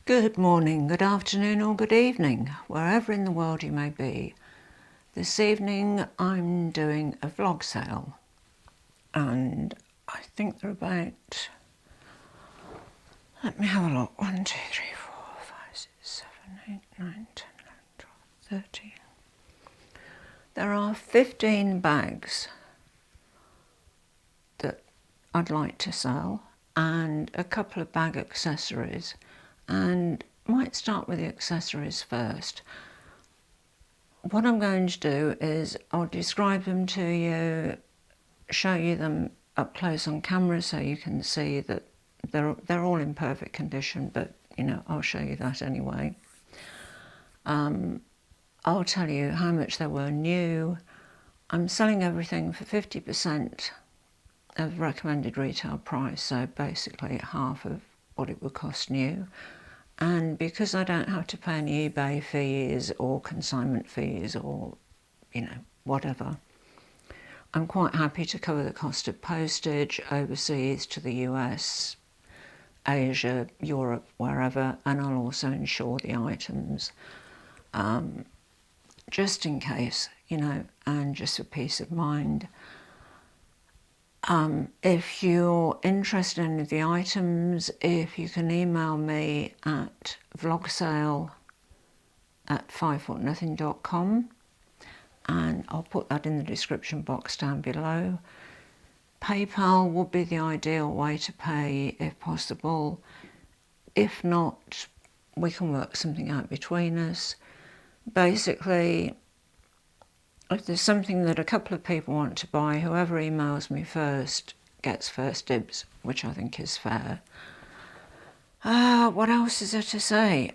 Good morning, good afternoon or good evening, wherever in the world you may be. This evening I'm doing a vlog sale and I think they're about, let me have a look, 1, 2, 3, 4, 5, 6, 7, 8, 9, 10, 11, 12, 13. There are 15 bags that I'd like to sell and a couple of bag accessories. And might start with the accessories first. What I'm going to do is I'll describe them to you, show you them up close on camera so you can see that they're all in perfect condition, but you know, I'll show you that anyway. I'll tell you how much they were new. I'm selling everything for 50% of recommended retail price, so basically half of what it would cost new. And because I don't have to pay any eBay fees or consignment fees or, you know, whatever, I'm quite happy to cover the cost of postage overseas to the US, Asia, Europe, wherever, and I'll also insure the items just in case, you know, and just for peace of mind. If you're interested in any of the items, if you can email me at vlogsale@5footnothing.com, and I'll put that in the description box down below. PayPal would be the ideal way to pay if possible. If not, we can work something out between us. Basically, if there's something that a couple of people want to buy, whoever emails me first gets first dibs, which I think is fair. What else is there to say?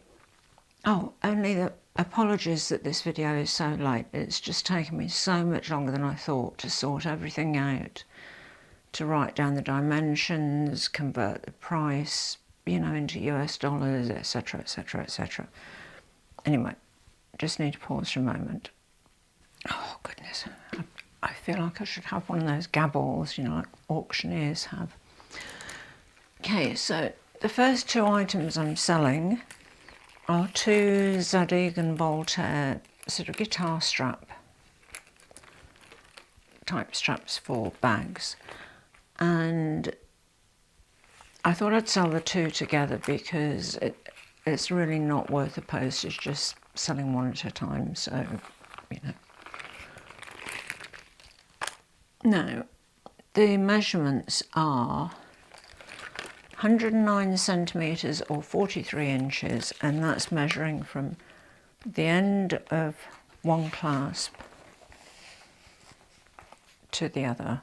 Oh, only the apologies that this video is so late. It's just taken me so much longer than I thought to sort everything out, to write down the dimensions, convert the price, you know, into US dollars, etc, etc, etc. Anyway, just need to pause for a moment. Oh goodness, I feel like I should have one of those gabbles, you know, like auctioneers have. Okay, so the first two items I'm selling are two Zadig and Voltaire sort of guitar strap type straps for bags. And I thought I'd sell the two together because it's really not worth the postage just selling one at a time, so, you know. Now, the measurements are 109 centimetres or 43 inches, and that's measuring from the end of one clasp to the other.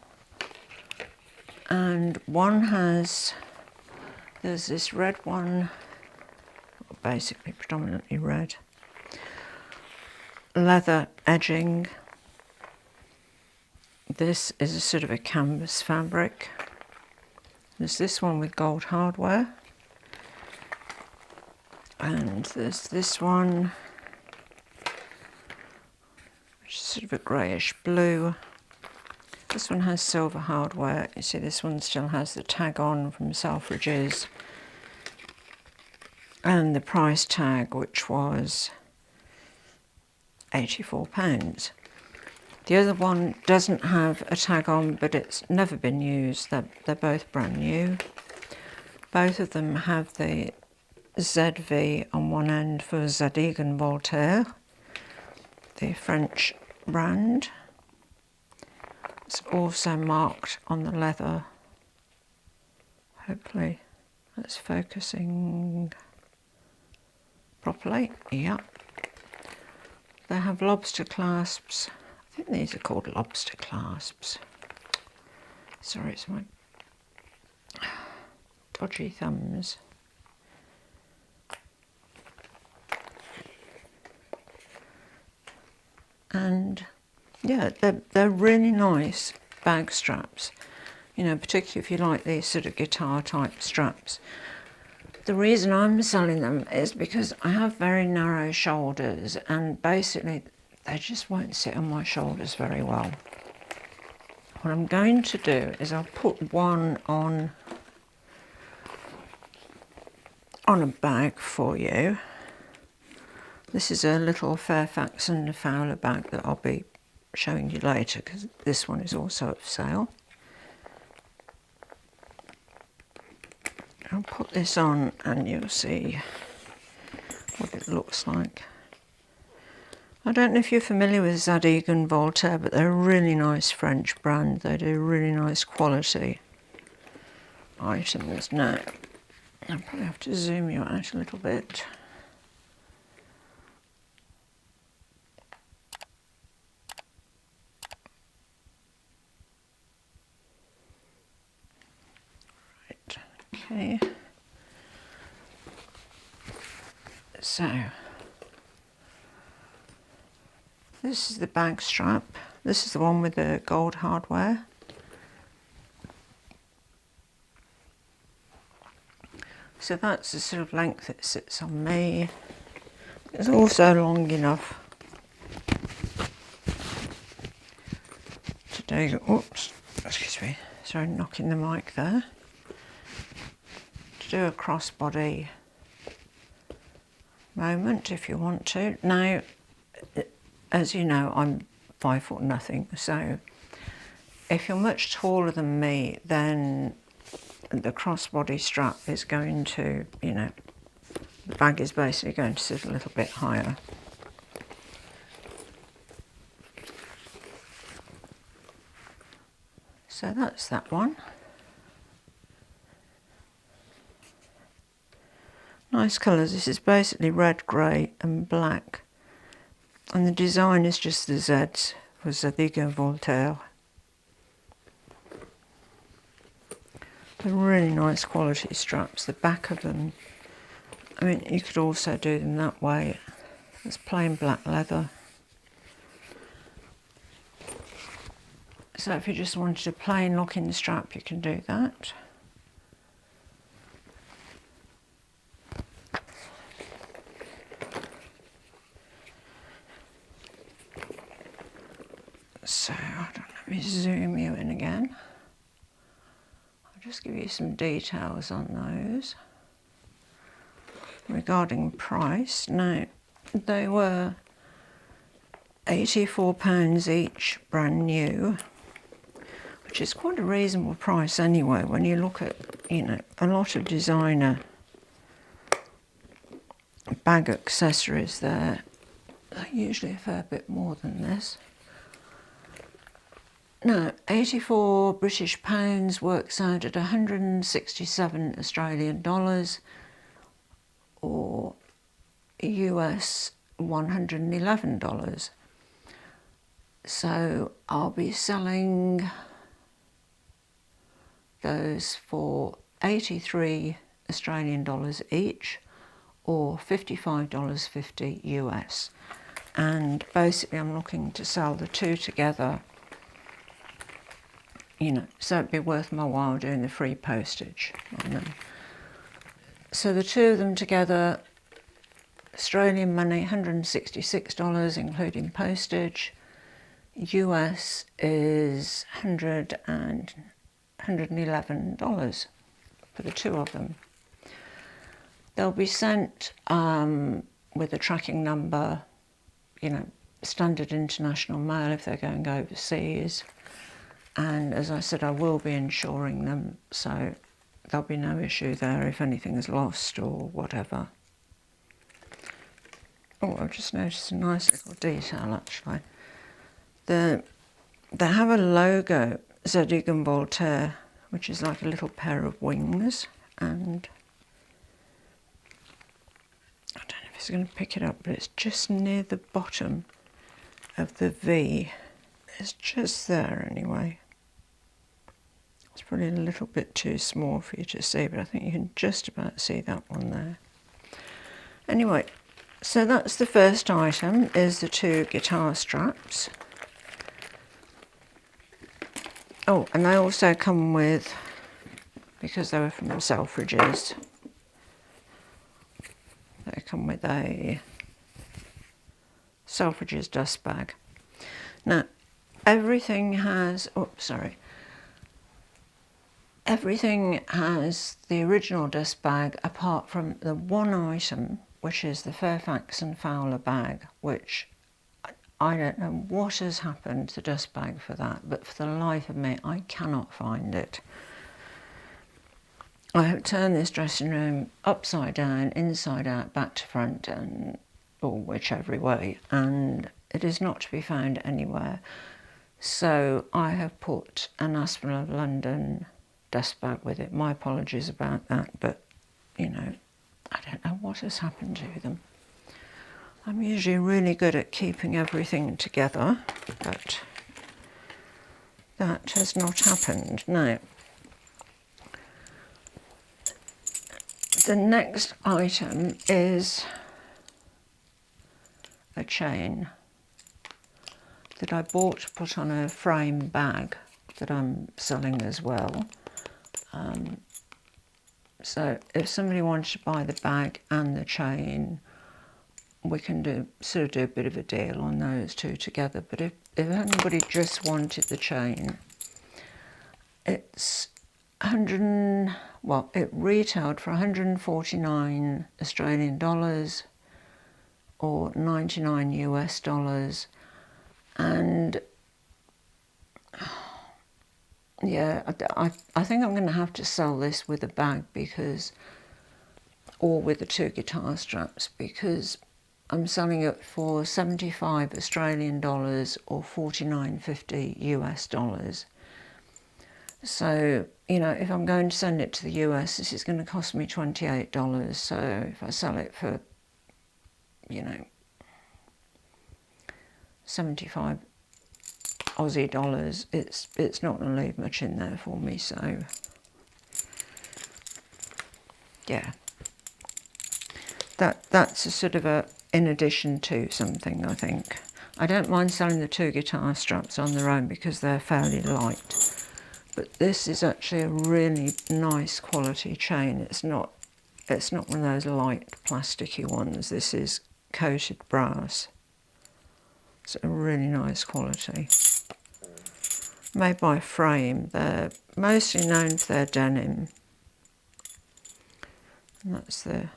And one has, there's this red one, basically predominantly red, leather edging. This is a sort of a canvas fabric. There's this one with gold hardware. And there's this one, which is sort of a greyish blue. This one has silver hardware. You see this one still has the tag on from Selfridges. And the price tag, which was £84. The other one doesn't have a tag on, but it's never been used. They're both brand new. Both of them have the ZV on one end for Zadig and Voltaire, the French brand. It's also marked on the leather. Hopefully that's focusing properly. Yep. They have lobster clasps. I think these are called lobster clasps. Sorry, it's my dodgy thumbs. And yeah, they're really nice bag straps, you know, particularly if you like these sort of guitar type straps. The reason I'm selling them is because I have very narrow shoulders and basically they just won't sit on my shoulders very well. What I'm going to do is I'll put one on on a bag for you. This is a little Fairfax and Fowler bag that I'll be showing you later, because this one is also for sale. I'll put this on and you'll see what it looks like. I don't know if you're familiar with Zadig and Voltaire, but they're a really nice French brand. They do really nice quality items. Now, I'll probably have to zoom you out a little bit. Right, okay. So, this is the bag strap. This is the one with the gold hardware. So that's the sort of length it sits on me. It's also long enough to do, oops, excuse me, sorry, knocking the mic there, to do a crossbody moment if you want to. Now, as you know, I'm 5 foot nothing, so if you're much taller than me, then the crossbody strap is going to, you know, the bag is basically going to sit a little bit higher. So that's that one. Nice colours. This is basically red, grey and black. And the design is just the Z's for Zadig Voltaire. They're really nice quality straps. The back of them, I mean, you could also do them that way. It's plain black leather. So if you just wanted a plain looking strap, you can do that. So, hold on, let me zoom you in again. I'll just give you some details on those. Regarding price, now, they were £84 each, brand new, which is quite a reasonable price anyway when you look at, you know, a lot of designer bag accessories there. They're usually a fair bit more than this. Now, 84 British pounds works out at 167 Australian dollars or US $111. So I'll be selling those for 83 Australian dollars each, or $55.50 US. And basically I'm looking to sell the two together, you know, so it'd be worth my while doing the free postage on them. So the two of them together, Australian money, $166 including postage. US is $111 for the two of them. They'll be sent with a tracking number, you know, standard international mail if they're going overseas. And as I said, I will be insuring them, so there'll be no issue there if anything is lost or whatever. Oh, I've just noticed a nice little detail actually. They have a logo, Zadig and Voltaire, which is like a little pair of wings, and I don't know if it's going to pick it up, but it's just near the bottom of the V. It's just there anyway. It's probably a little bit too small for you to see, but I think you can just about see that one there. Anyway, so that's the first item, is the two guitar straps. Oh, and they also come with, because they were from Selfridges, they come with a Selfridges dust bag. Now, everything has, oh, sorry. everything has the original dust bag apart from the one item, which is the Fairfax and Fowler bag, which I don't know what has happened to the dust bag for that, but for the life of me, I cannot find it. I have turned this dressing room upside down, inside out, back to front, and or whichever way, and it is not to be found anywhere. So I have put an Aspinal of London dust bag with it. My apologies about that, but you know, I don't know what has happened to them. I'm usually really good at keeping everything together, but that has not happened. Now, the next item is a chain that I bought to put on a frame bag that I'm selling as well. So if somebody wanted to buy the bag and the chain, we can do a bit of a deal on those two together. But if anybody just wanted the chain, it's it retailed for 149 Australian dollars or 99 US dollars, and yeah, I think I'm going to have to sell this with a bag, because, or with the two guitar straps, because I'm selling it for 75 Australian dollars or 49.50 US dollars. So, you know, if I'm going to send it to the US, this is going to cost me $28. So if I sell it for, you know, 75 Aussie dollars, it's not going to leave much in there for me. So, yeah, that's a sort of a in addition to something, I think. I don't mind selling the two guitar straps on their own because they're fairly light. But this is actually a really nice quality chain. It's not one of those light plasticky ones. This is coated brass. It's a really nice quality. Made by Frame. They're mostly known for their denim. And that's the...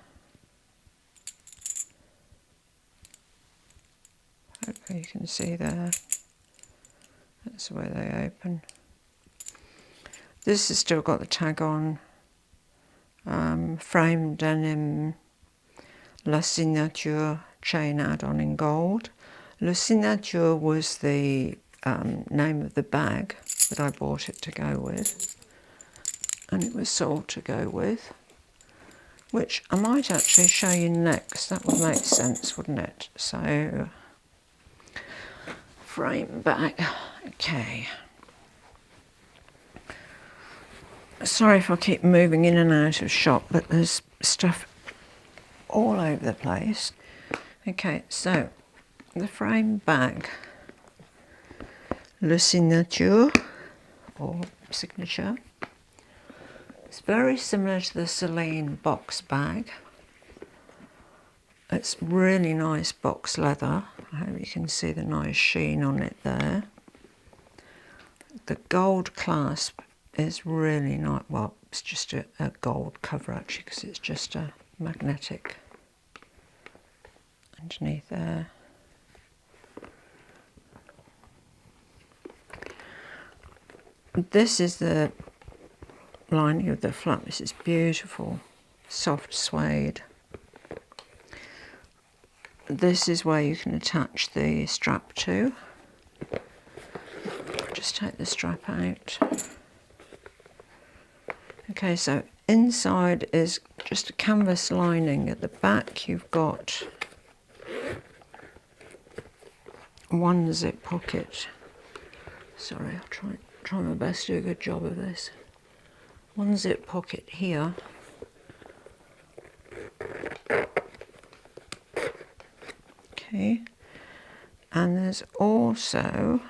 hopefully you can see there. That's the way they open. This has still got the tag on. Frame denim La Signature chain add-on in gold. La Signature was the name of the bag that I bought it to go with, and it was sold to go with, which I might actually show you next. That would make sense, wouldn't it? So, frame bag. Okay. Sorry if I keep moving in and out of shop, but there's stuff all over the place. Okay, so the frame bag, Le Signature, or Signature. It's very similar to the Celine box bag. It's really nice box leather. I hope you can see the nice sheen on it there. The gold clasp is really nice. Well, it's just a gold cover actually, because it's just a magnetic underneath there. This is the lining of the flap. This is beautiful, soft suede. This is where you can attach the strap to. Just take the strap out. Okay, so inside is just a canvas lining. At the back you've got one zip pocket. Sorry, I'll try my best to do a good job of this. One zip pocket here. Okay, and there's also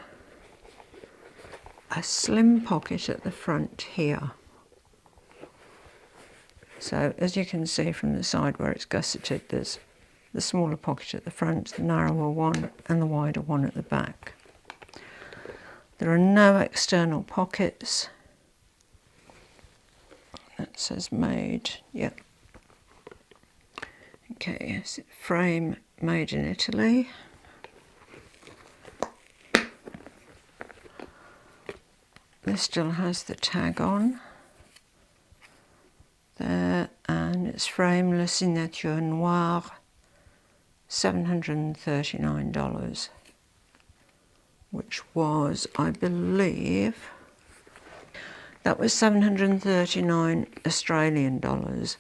a slim pocket at the front here. So as you can see from the side where it's gusseted, there's the smaller pocket at the front, the narrower one, and the wider one at the back. There are no external pockets. That says made, yep. Okay, is it frame made in Italy? This still has the tag on there, and it's frame Le Signature Noire, $739, which was, I believe, that was 739 Australian dollars,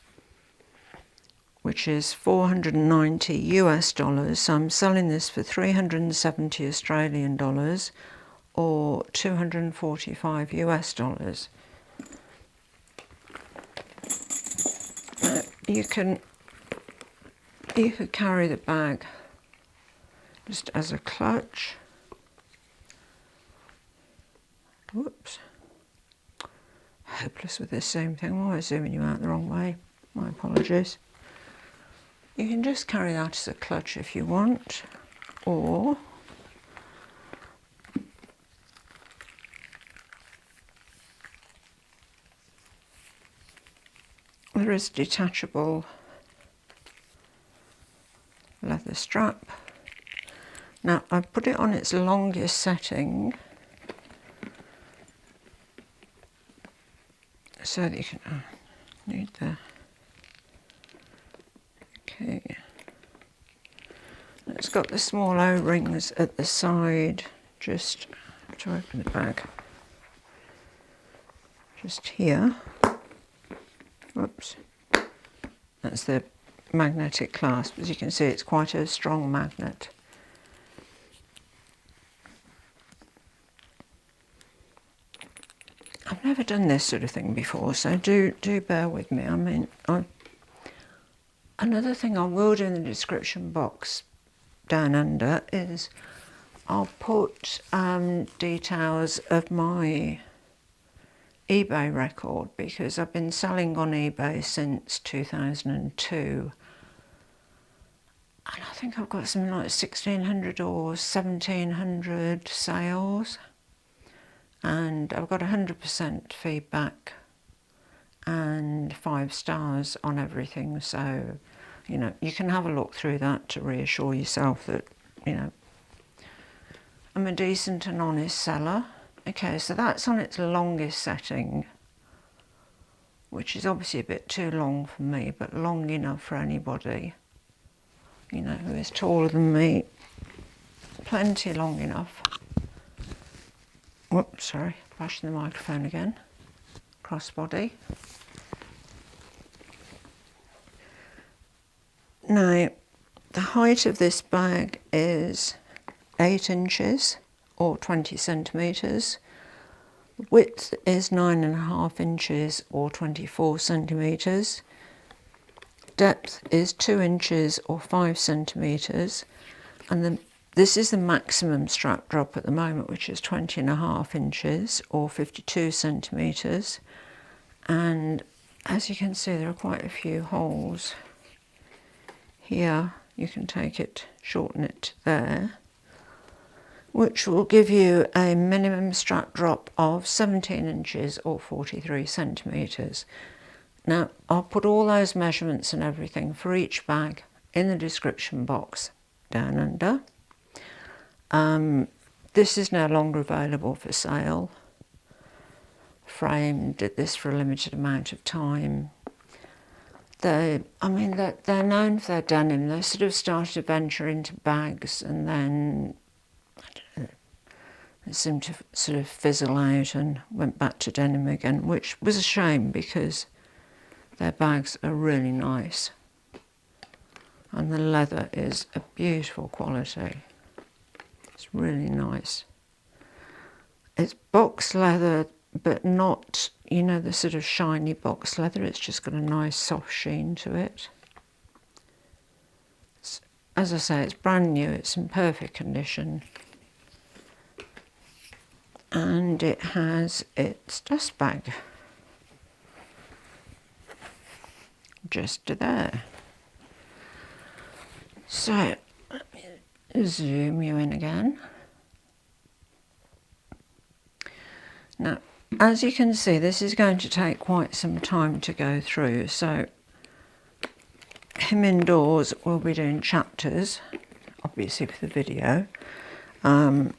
which is 490 US dollars. So I'm selling this for 370 Australian dollars or 245 US dollars. You could carry the bag just as a clutch. Whoops. Hopeless with this zoom thing. Why am I zooming you out the wrong way? My apologies. You can just carry that as a clutch if you want, or there is a detachable leather strap. Now I've put it on its longest setting so that you can need the okay. It's got the small O-rings at the side, just to open the bag. Just here. Whoops. That's the magnetic clasp. As you can see, it's quite a strong magnet. I've never done this sort of thing before, so do bear with me. I mean, another thing I will do in the description box down under is I'll put details of my eBay record, because I've been selling on eBay since 2002, and I think I've got something like 1,600 or 1,700 sales, and I've got 100% feedback and 5 stars on everything. So, you know, you can have a look through that to reassure yourself that, you know, I'm a decent and honest seller. Okay, so that's on its longest setting, which is obviously a bit too long for me, but long enough for anybody, you know, who is taller than me. Plenty long enough. Whoops, sorry, flashing the microphone again. Crossbody. Now, the height of this bag is 8 inches or 20 centimetres. Width is 9.5 inches or 24 centimetres. Depth is 2 inches or 5 centimetres. And this is the maximum strap drop at the moment, which is 20.5 inches or 52 centimetres. And as you can see, there are quite a few holes here. You can take it, shorten it there, which will give you a minimum strap drop of 17 inches or 43 centimetres. Now, I'll put all those measurements and everything for each bag in the description box down under. This is no longer available for sale. Frame did this for a limited amount of time. They're known for their denim. They sort of started to venture into bags, and then it seemed to sort of fizzle out and went back to denim again, which was a shame because their bags are really nice. And the leather is a beautiful quality. It's really nice. It's box leather, but not, you know, the sort of shiny box leather. It's just got a nice soft sheen to it. As I say, it's brand new. It's in perfect condition. And it has its dust bag just there. So let me zoom you in again. Now, as you can see, this is going to take quite some time to go through, so him indoors will be doing chapters, obviously for the video, so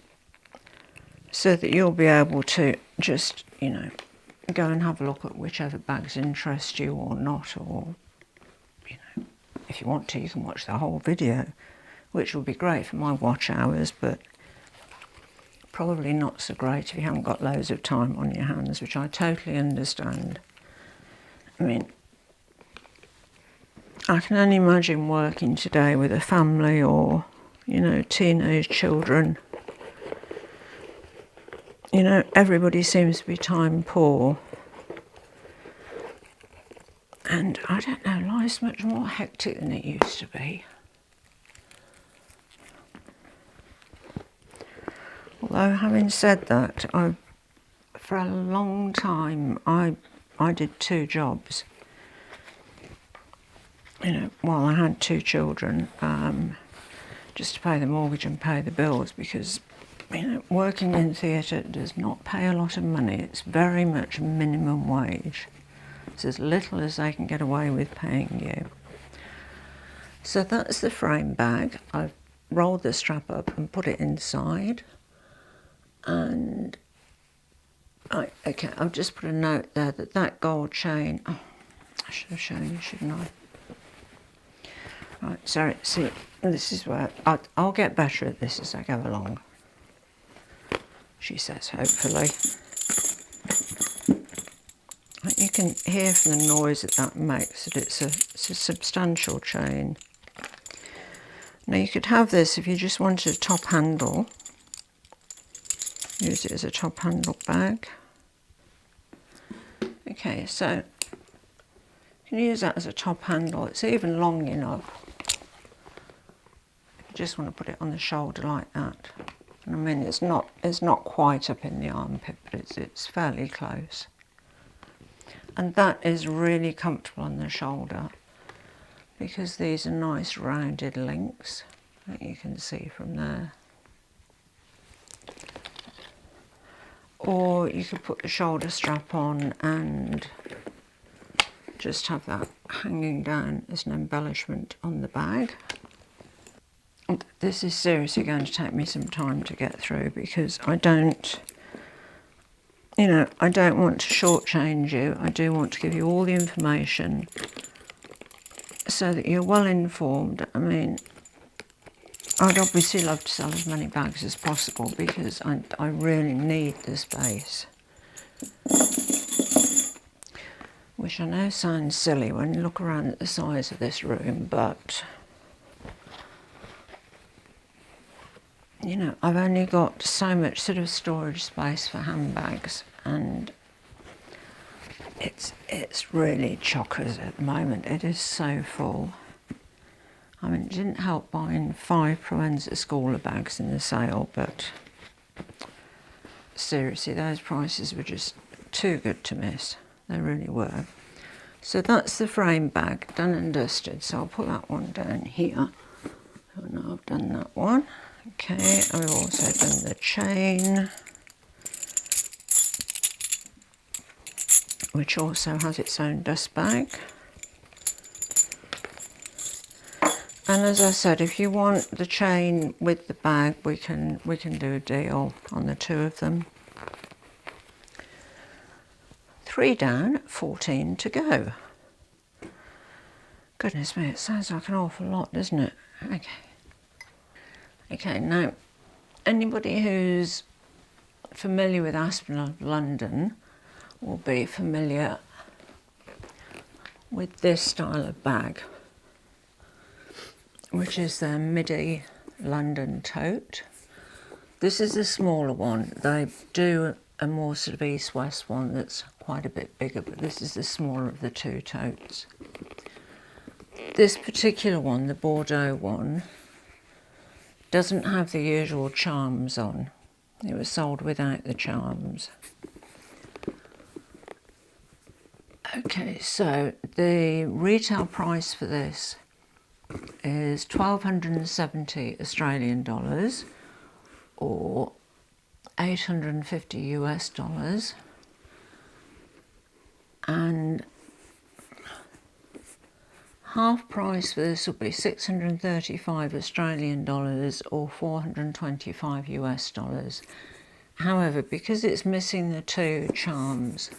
that you'll be able to just, you know, go and have a look at whichever bags interest you or not, or, you know, if you want to, you can watch the whole video, which will be great for my watch hours, but probably not so great if you haven't got loads of time on your hands, which I totally understand. I mean, I can only imagine working today with a family or, you know, teenage children. You know, everybody seems to be time poor. And I don't know, life's much more hectic than it used to be. Although, having said that, for a long time, I did 2 jobs. You know, while I had 2 children, just to pay the mortgage and pay the bills, because, you know, working in theatre does not pay a lot of money. It's very much minimum wage. It's as little as they can get away with paying you. So that's the frame bag. I've rolled the strap up and put it inside. And, okay, I've just put a note there that gold chain, oh, I should have shown you, shouldn't I? Right, sorry, see, this is where, I'll get better at this as I go along, she says, hopefully. You can hear from the noise that makes that it's a substantial chain. Now you could have this if you just wanted a top handle, use it as a top handle bag. Okay, so you can use that as a top handle. It's even long enough. You just want to put it on the shoulder like that. And I mean, it's not quite up in the armpit, but it's fairly close. And that is really comfortable on the shoulder because these are nice rounded links that you can see from there. Or you could put the shoulder strap on and just have that hanging down as an embellishment on the bag. This is seriously going to take me some time to get through because I don't, you know, I don't want to shortchange you. I do want to give you all the information so that you're well informed. I mean, I'd obviously love to sell as many bags as possible because I really need the space. Which I know sounds silly when you look around at the size of this room, but you know, I've only got so much sort of storage space for handbags, and it's really chockers at the moment. It is so full. I mean, it didn't help buying 5 Provenza Scuola bags in the sale, but seriously, those prices were just too good to miss. They really were. So that's the frame bag, done and dusted. So I'll put that one down here. Oh no, I've done that one. Okay, I've also done the chain, which also has its own dust bag. And as I said, if you want the chain with the bag, we can do a deal on the 2 of them. 3 down, 14 to go. Goodness me, it sounds like an awful lot, doesn't it? Okay. Okay, now, anybody who's familiar with Aspinal, London, will be familiar with this style of bag, which is their Midi London tote. This is the smaller one. They do a more sort of east-west one that's quite a bit bigger, but this is the smaller of the 2 totes. This particular one, the Bordeaux one, doesn't have the usual charms on. It was sold without the charms. Okay, so the retail price for this is 1,270 Australian dollars or 850 US dollars. and half price for this will be 635 Australian dollars or 425 US dollars. However, because it's missing the two charms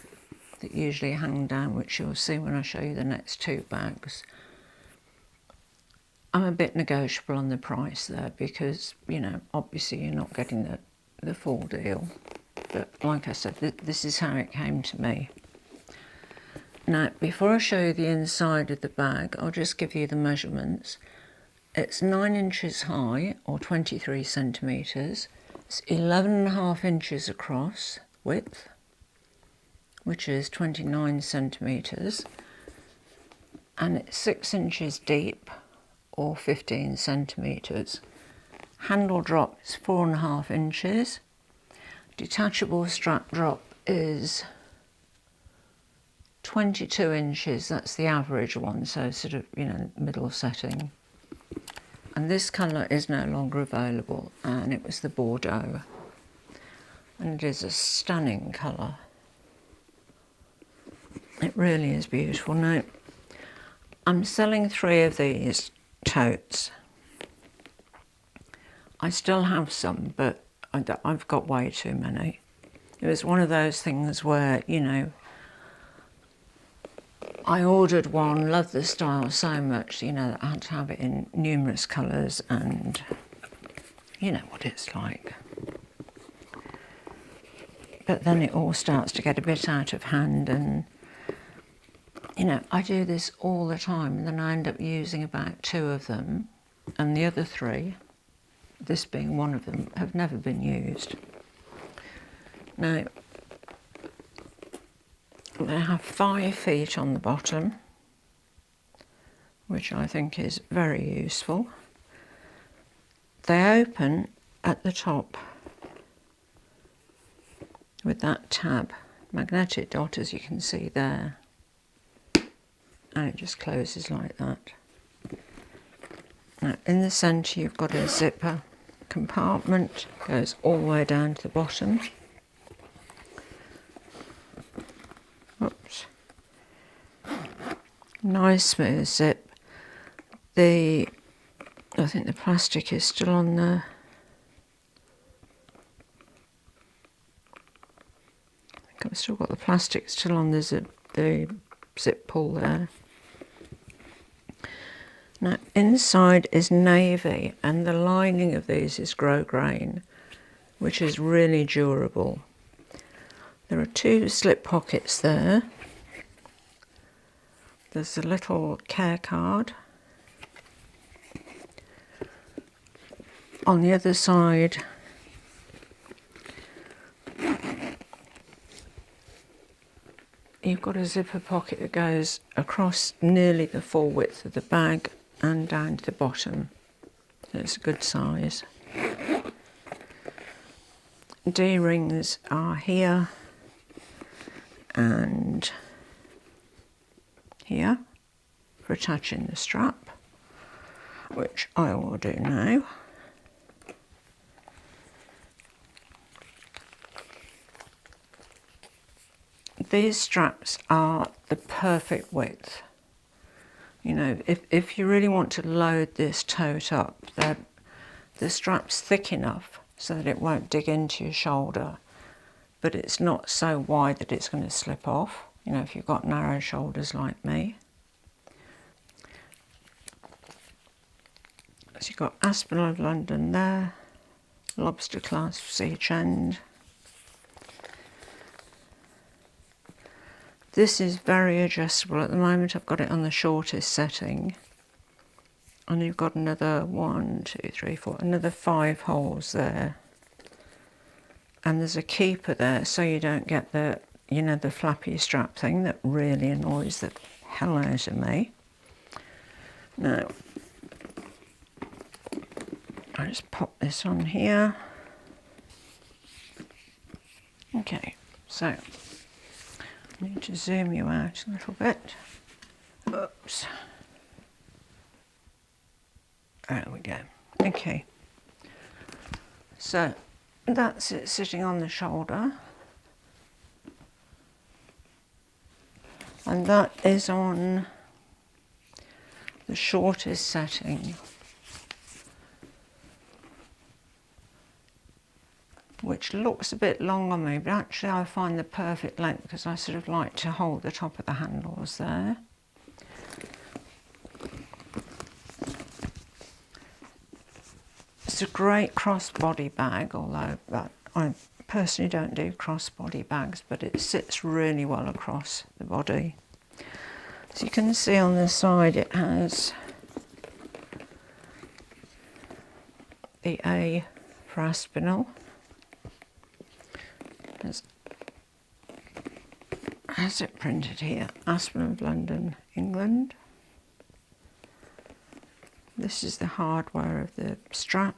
that usually hang down, which you'll see when I show you the next two bags, I'm a bit negotiable on the price there because, you know, obviously you're not getting the full deal. But like I said, this is how it came to me. Now, before I show you the inside of the bag, I'll just give you the measurements. It's 9 inches high, or 23 centimetres. It's 11.5 inches across width, which is 29 centimetres. And it's 6 inches deep, or 15 centimetres. Handle drop is 4.5 inches. Detachable strap drop is 22 inches, that's the average one, so sort of, you know, middle setting. And this colour is no longer available, and it was the Bordeaux. And it is a stunning colour. It really is beautiful. Now, I'm selling 3 of these totes. I still have some, but I've got way too many. It was one of those things where, you know, I ordered one, loved the style so much, you know, that I had to have it in numerous colours, and you know what it's like. But then it all starts to get a bit out of hand, and you know, I do this all the time, and then I end up using about 2 of them, and the other 3, this being one of them, have never been used. Now, they have 5 feet on the bottom, which I think is very useful. They open at the top with that tab, magnetic dot, as you can see there, and it just closes like that. Now, in the centre you've got a zipper compartment, goes all the way down to the bottom. Oops. Nice smooth zip. I think the plastic is still on there. I think I've still got the plastic still on the zip pull there. Now, inside is navy, and the lining of these is grosgrain, which is really durable. There are 2 slip pockets there. There's a little care card. On the other side, you've got a zipper pocket that goes across nearly the full width of the bag and down to the bottom. It's a good size. D-rings are here and here for attaching the strap, which I will do now. These straps are the perfect width. You know, if you really want to load this tote up, the strap's thick enough so that it won't dig into your shoulder, but it's not so wide that it's going to slip off, you know, if you've got narrow shoulders like me. So you've got Aspinal of London there, lobster clasps each end. This is very adjustable. At the moment I've got it on the shortest setting, and you've got another 1, 2, 3, 4, another 5 holes there, and there's a keeper there so you don't get the, you know, the flappy strap thing that really annoys the hell out of me. Now, I just pop this on here. Okay, so I need to zoom you out a little bit. Oops. There we go. Okay. So that's it sitting on the shoulder. and that is on the shortest setting, which looks a bit long on me, but actually I find the perfect length because I sort of like to hold the top of the handles there. It's a great crossbody bag, although I personally don't do crossbody bags, but it sits really well across the body. As you can see on the side, it has the A for Aspinal. Has it printed here? Aspinal of London, England. This is the hardware of the strap.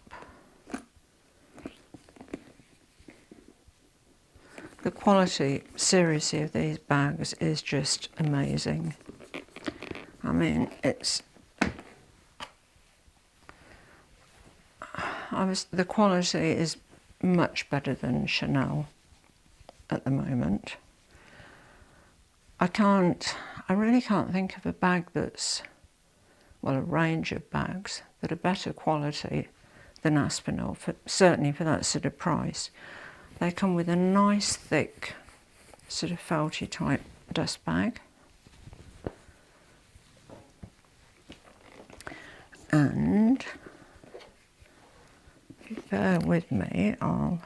The quality, seriously, of these bags is just amazing. I mean, the quality is much better than Chanel at the moment. I really can't think of a bag that's, well, a range of bags that are better quality than Aspinal, certainly for that sort of price. They come with a nice thick sort of felty type dust bag. And if you bear with me, I'll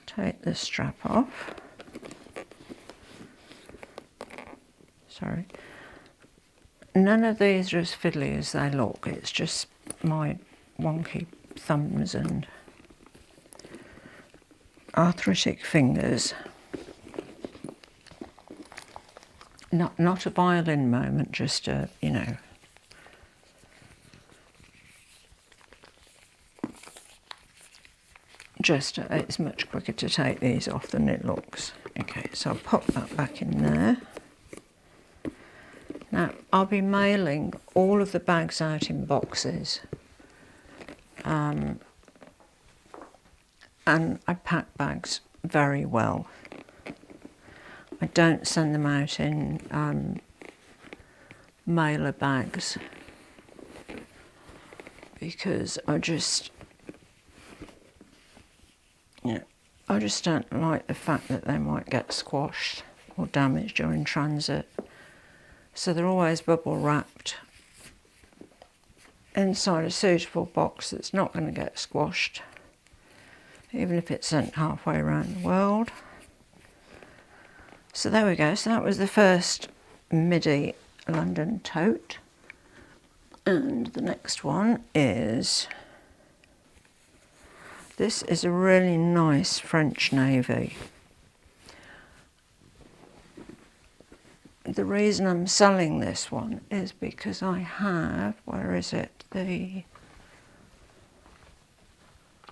take the strap off. Sorry. None of these are as fiddly as they look. It's just my wonky thumbs and arthritic fingers. Not a violin moment, just a, you know. It's much quicker to take these off than it looks. Okay, so I'll pop that back in there. Now, I'll be mailing all of the bags out in boxes. And I pack bags very well. I don't send them out in mailer bags because I just don't like the fact that they might get squashed or damaged during transit. So they're always bubble wrapped inside a suitable box that's not going to get squashed, even if it's sent halfway around the world. So there we go. So that was the first Midi London tote. And the next one is, this is a really nice French navy. The reason I'm selling this one is because I have, where is it?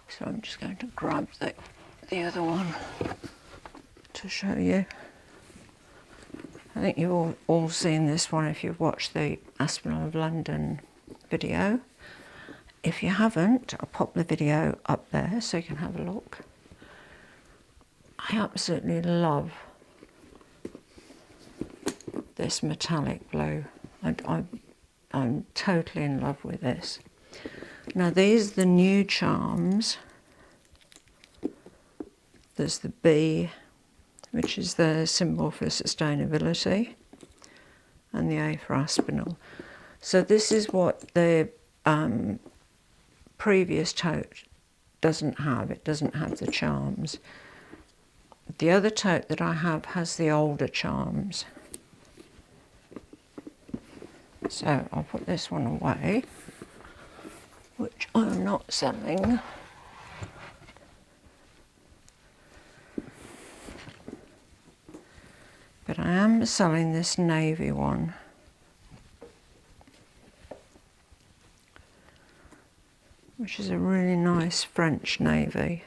So I'm just going to grab the other one to show you. I think you've all seen this one if you've watched the Aspinal of London video. If you haven't, I'll pop the video up there so you can have a look. I absolutely love this metallic blue. I'm totally in love with this. Now these are the new charms. There's the B, which is the symbol for sustainability, and the A for Aspinal. So this is what the previous tote doesn't have. It doesn't have the charms. The other tote that I have has the older charms. So I'll put this one away, which I'm not selling. But I am selling this navy one. Which is a really nice French navy.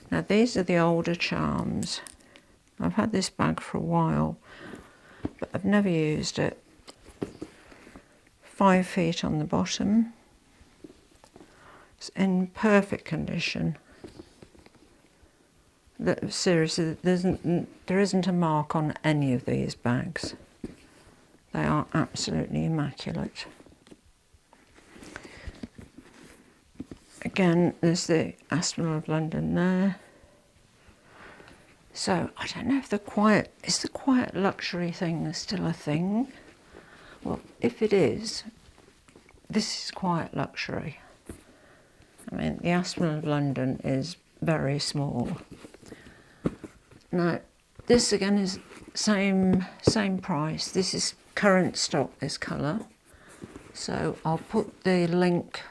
Now these are the older charms. I've had this bag for a while, but I've never used it. 5 feet on the bottom. It's in perfect condition. Seriously, there isn't a mark on any of these bags. They are absolutely immaculate. Again, there's the Aspinal of London there. So I don't know if is the quiet luxury thing still a thing? Well, if it is, this is quiet luxury. I mean, the Aspinal of London is very small. Now, this again is same price. This is current stock, this colour. So I'll put the link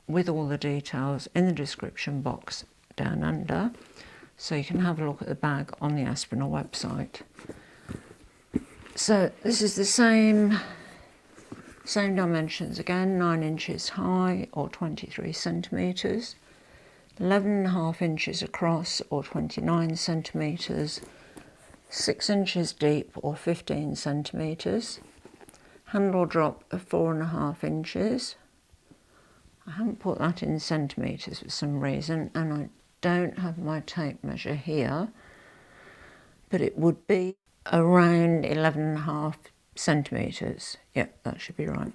with all the details in the description box down under, so you can have a look at the bag on the Aspinal website. So this is the same dimensions again, 9 inches high or 23 centimetres, 11.5 inches across or 29 centimetres, 6 inches deep or 15 centimetres, handle drop of 4.5 inches. I haven't put that in centimetres for some reason, and I don't have my tape measure here, but it would be around 11.5 centimetres. Yep, that should be right.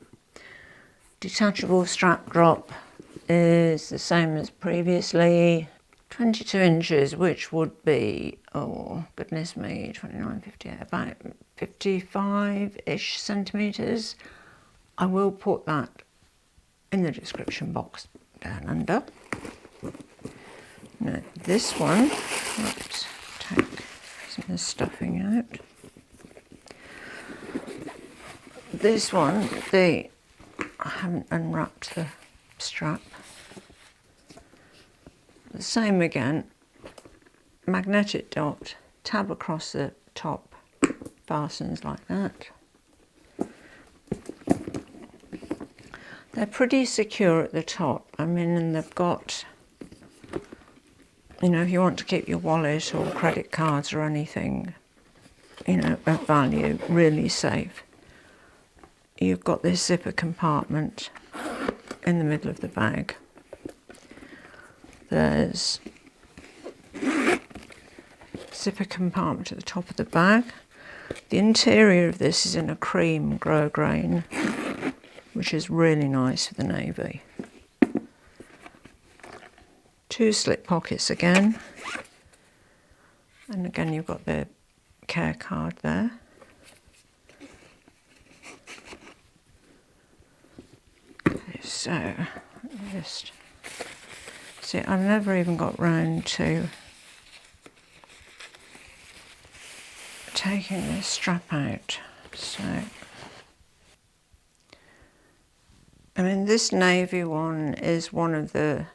Detachable strap drop is the same as previously, 22 inches, which would be, oh goodness me, 29, 58, about 55-ish centimetres. I will put that in the description box down under. Now this one, let's take some of the stuffing out. This one, I haven't unwrapped the strap. The same again, magnetic dot, tab across the top, fastens like that. They're pretty secure at the top. I mean, and they've got, you know, if you want to keep your wallet or credit cards or anything, you know, of value, really safe. You've got this zipper compartment in the middle of the bag. There's zipper compartment at the top of the bag. The interior of this is in a cream grosgrain, which is really nice for the navy. 2 slip pockets again. And again, you've got the care card there. Okay, so, let me just see, I've never even got round to taking this strap out. So, I mean, this navy one is one of the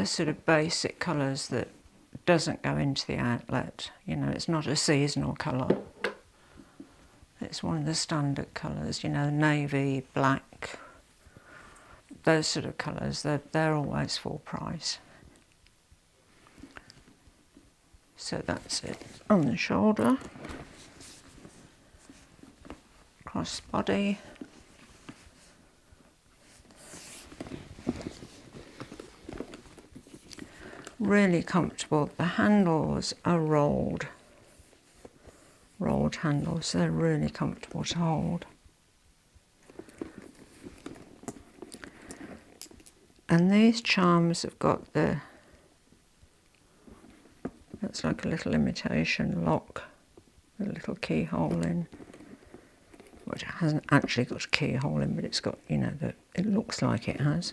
sort of basic colours that doesn't go into the outlet. You know, it's not a seasonal colour. It's one of the standard colours, you know, navy, black, those sort of colours, they're always full price. So that's it on the shoulder, cross body. Really comfortable. The handles are rolled handles, so they're really comfortable to hold. And these charms have got that's like a little imitation lock, a little keyhole in, which it hasn't actually got a keyhole in, but it's got, you know, it looks like it has.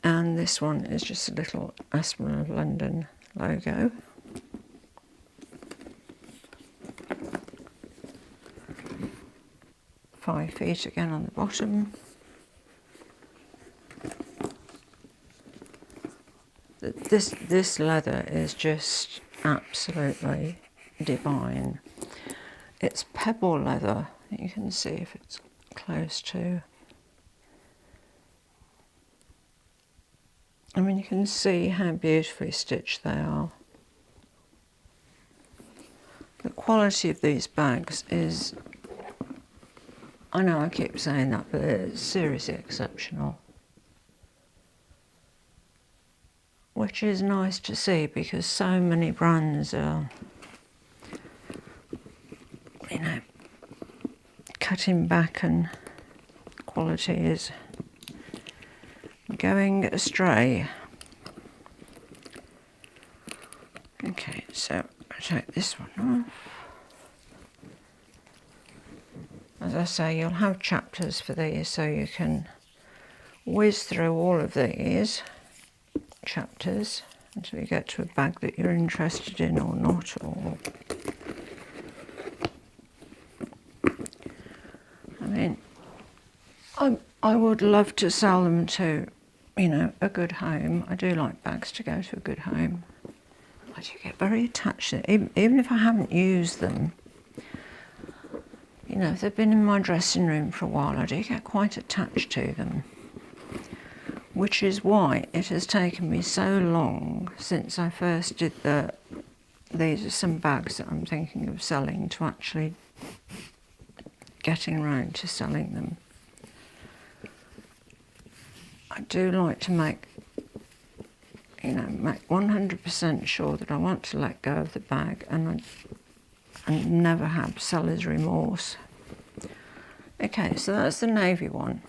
And this one is just a little Aspinal of London logo. £5 again on the bottom. This leather is just absolutely divine. It's Pebble leather. You can see if it's close to. I mean, you can see how beautifully stitched they are. The quality of these bags is, I know I keep saying that, but it's seriously exceptional. which is nice to see because so many brands are, you know, cutting back and quality is going astray. Okay, so I'll take this one off. As I say, you'll have chapters for these, so you can whiz through all of these chapters until you get to a bag that you're interested in or not. Or I mean, I would love to sell them to, you know, a good home. I do like bags to go to a good home. I do get very attached to it, even if I haven't used them. You know, if they've been in my dressing room for a while, I do get quite attached to them. Which is why it has taken me so long since I first did these are some bags that I'm thinking of selling, to actually getting around to selling them. I do like to make 100% sure that I want to let go of the bag and never have seller's remorse. Okay, so that's the navy one.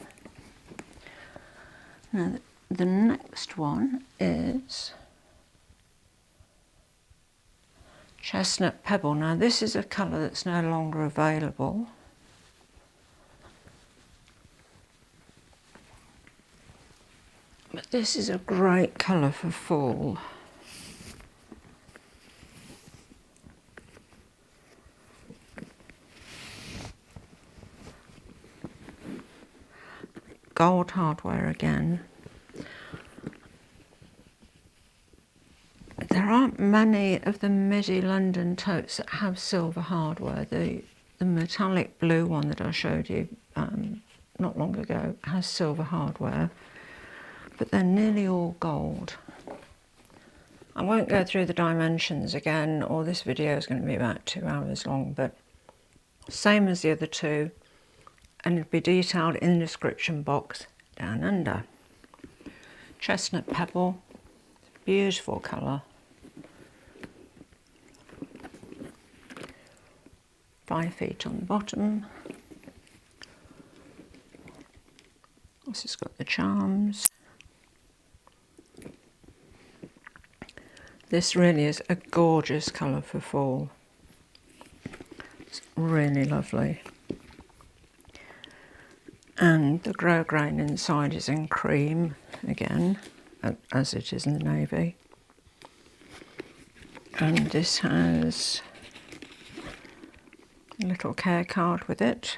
Now the next one is Chestnut Pebble. Now this is a colour that's no longer available. But this is a great colour for fall. Gold hardware again. There aren't many of the Midi London totes that have silver hardware. The metallic blue one that I showed you not long ago has silver hardware, but they're nearly all gold. I won't go through the dimensions again, or this video is going to be about 2 hours long, but same as the other two, and it'll be detailed in the description box down under. Chestnut Pebble, beautiful colour. 5 feet on the bottom. This has got the charms. This really is a gorgeous colour for fall. It's really lovely. And the grosgrain inside is in cream again, as it is in the navy. And this has a little care card with it.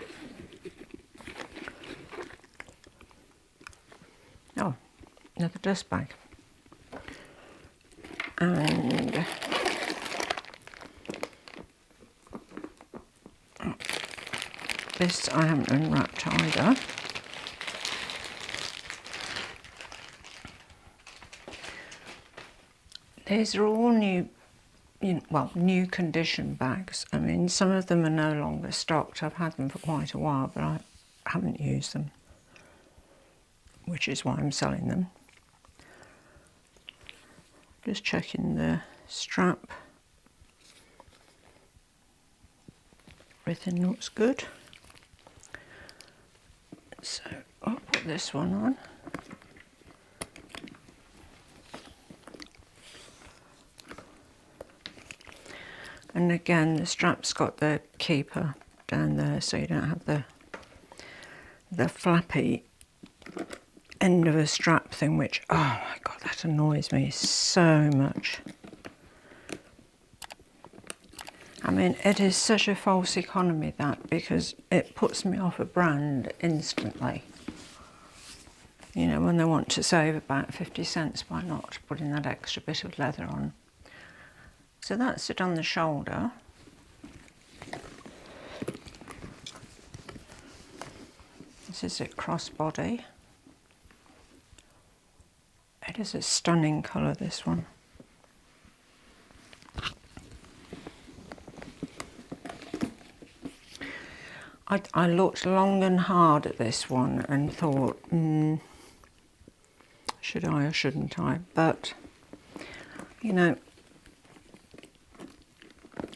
Oh, another dust bag. And this I haven't unwrapped either. These are all new, new condition bags. I mean, some of them are no longer stocked. I've had them for quite a while, but I haven't used them, which is why I'm selling them. Just checking the strap. Everything looks good. So I'll put this one on. And again, the strap's got the keeper down there, so you don't have the flappy end of a strap thing, which, oh my God, that annoys me so much. I mean, it is such a false economy, that, because it puts me off a brand instantly. You know, when they want to save about 50 cents by not putting that extra bit of leather on. So that's it on the shoulder. This is a crossbody. It is a stunning colour, this one. I looked long and hard at this one and thought, should I or shouldn't I? But You know,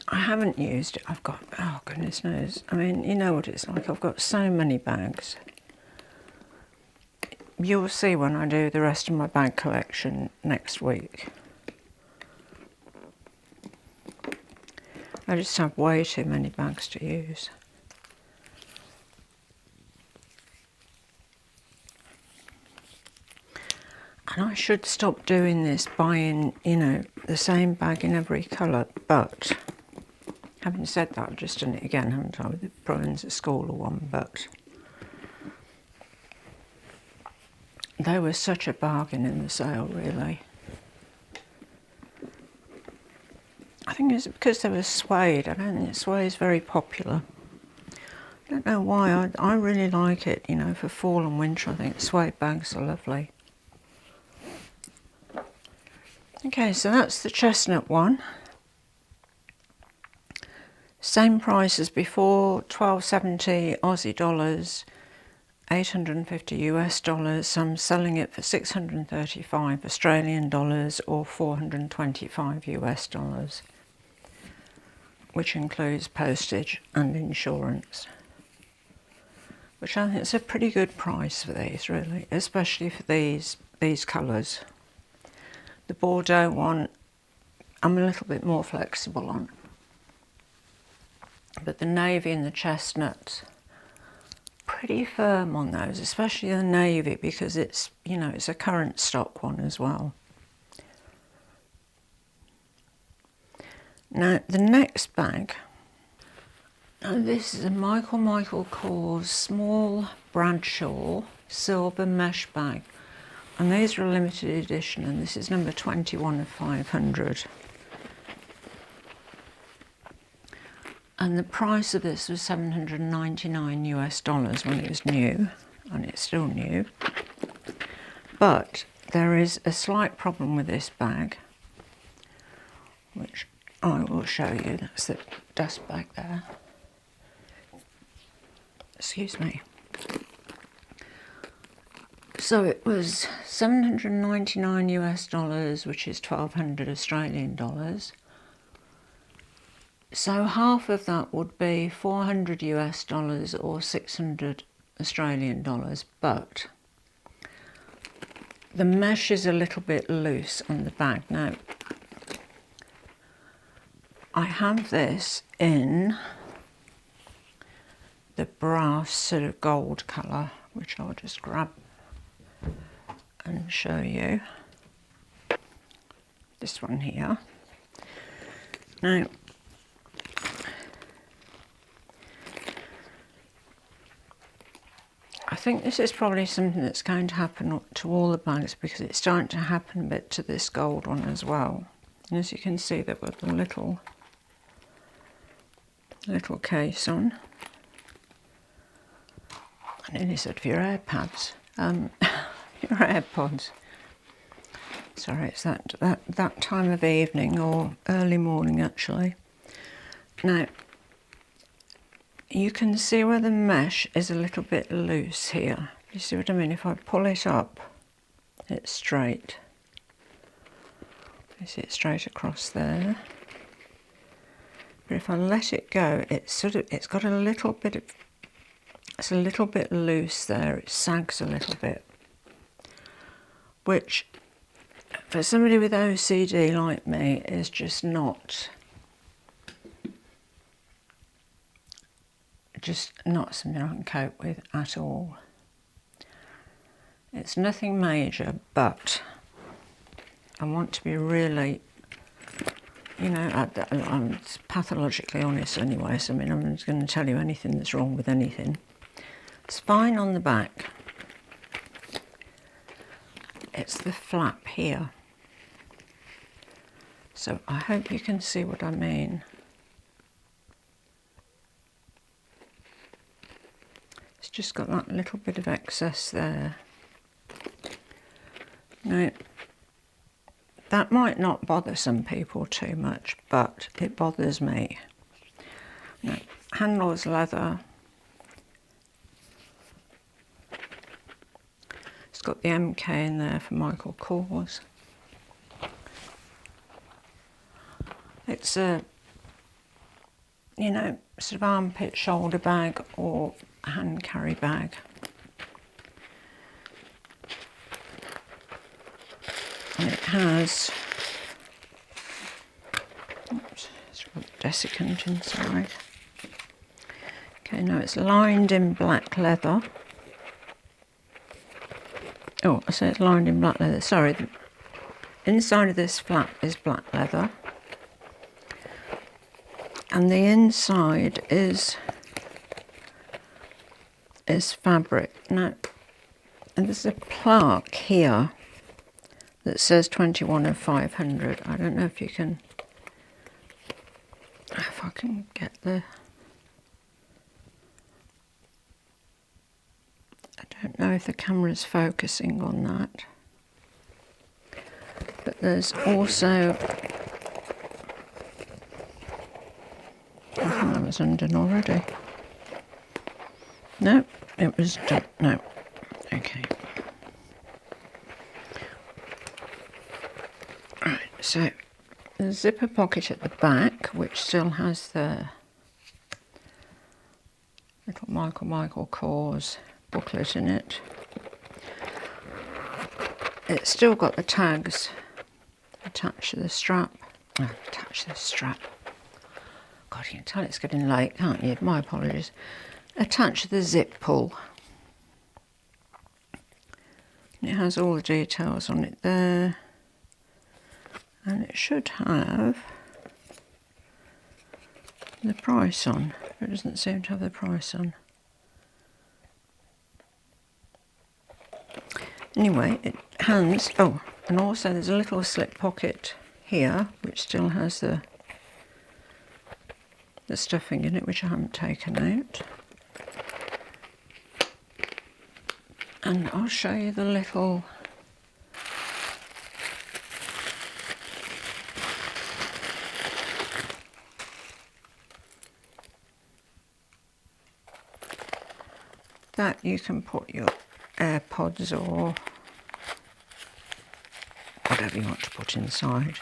I haven't used it. I've got, oh goodness knows. I mean, you know what it's like. I've got so many bags. You'll see when I do the rest of my bag collection next week. I just have way too many bags to use. And I should stop doing this, buying, you know, the same bag in every colour, but having said that, I've just done it again, haven't I, with the Bruins at school one, but they were such a bargain in the sale, really. I think it's because they were suede. I don't think suede is very popular. I don't know why. I really like it, you know, for fall and winter. I think suede bags are lovely. Okay, so that's the Chestnut one. Same price as before, $12.70 Aussie dollars, 850 US dollars. So I'm selling it for 635 Australian dollars or 425 US dollars, which includes postage and insurance, which I think is a pretty good price for these, really, especially for these colours. The Bordeaux one, I'm a little bit more flexible on, but the navy and the chestnut, pretty firm on those, especially the navy, because it's, you know, it's a current stock one as well. Now the next bag, now this is a Michael Kors small Bradshaw silver mesh bag, and these are a limited edition, and this is number 21 of 500. And the price of this was 799 US dollars when it was new, and it's still new. But there is a slight problem with this bag, which I will show you. That's the dust bag there. Excuse me. So it was 799 US dollars, which is 1,200 Australian dollars. So half of that would be 400 US dollars or 600 Australian dollars, but the mesh is a little bit loose on the bag. Now, I have this in the brass sort of gold colour, which I'll just grab and show you. This one here. Now, I think this is probably something that's going to happen to all the bags, because it's starting to happen a bit to this gold one as well. And as you can see, they've got a little case on. I nearly said for your AirPods. Your AirPods. Sorry, it's that time of evening or early morning actually. Now, you can see where the mesh is a little bit loose here. You see what I mean? If I pull it up, it's straight. You see it straight across there. But if I let it go, it's got a little bit of, it's a little bit loose there. It sags a little bit, which for somebody with OCD like me is just not something I can cope with at all. It's nothing major, but I want to be really, you know, I'm pathologically honest anyway, so I mean, I'm just going to tell you anything that's wrong with anything. It's fine on the back. It's the flap here. So I hope you can see what I mean. It's just got that little bit of excess there. Now, that might not bother some people too much, but it bothers me. Now, handle's leather. It's got the MK in there for Michael Kors. it's a, you know, sort of armpit shoulder bag or hand carry bag. And it has, oops, it's got a desiccant inside. Okay, no, it's lined in black leather. Oh, I said it's lined in black leather. Sorry, the inside of this flap is black leather. And the inside is fabric. Now, and there's a plaque here that says 21 of 500. I don't know if you can, if I can get the, I don't know if the camera's focusing on that. But there's also, I think that was undone already. No, it was done. No, okay. Right, so the zipper pocket at the back, which still has the little Michael Kors booklet in it. It's still got the tags attached to the strap. Oh, attached to the strap. God, you can tell it's getting late, can't you? My apologies. Attached to the zip pull. It has all the details on it there. And it should have the price on. It doesn't seem to have the price on. Anyway, it hangs. Oh, and also there's a little slip pocket here, which still has the stuffing in it, which I haven't taken out. And I'll show you the little that you can put your AirPods or whatever you want to put inside.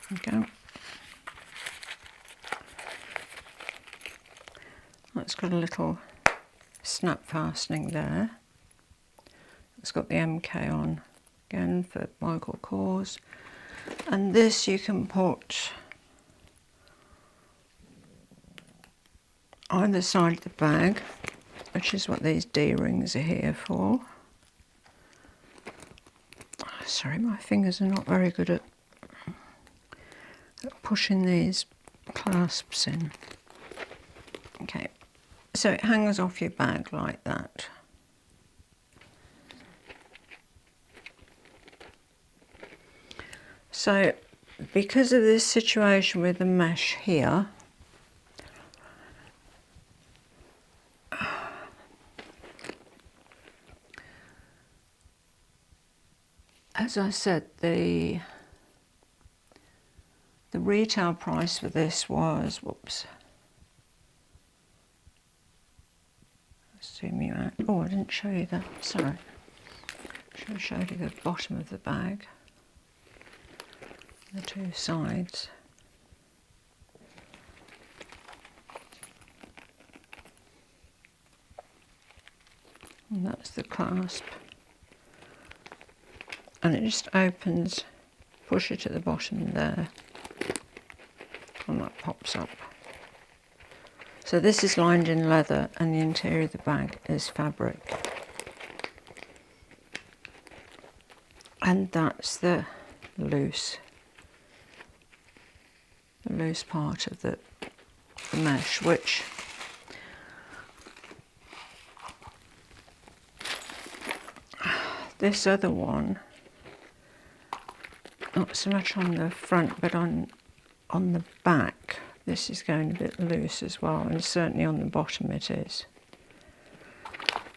There you go. That's got a little snap fastening there. It's got the MK on again for Michael Kors. And this you can put either side of the bag, which is what these D-rings are here for. Sorry, my fingers are not very good at pushing these clasps in. Okay, so it hangs off your bag like that. So, because of this situation with the mesh here, as I said, the retail price for this was, whoops, zoom you out. Oh, I didn't show you that, sorry. Should have showed you the bottom of the bag, the two sides. And that's the clasp. And it just opens, push it at the bottom there, and that pops up. So this is lined in leather and the interior of the bag is fabric. And that's the loose part of the mesh, which this other one, not so much on the front, but on the back, this is going a bit loose as well, and certainly on the bottom it is.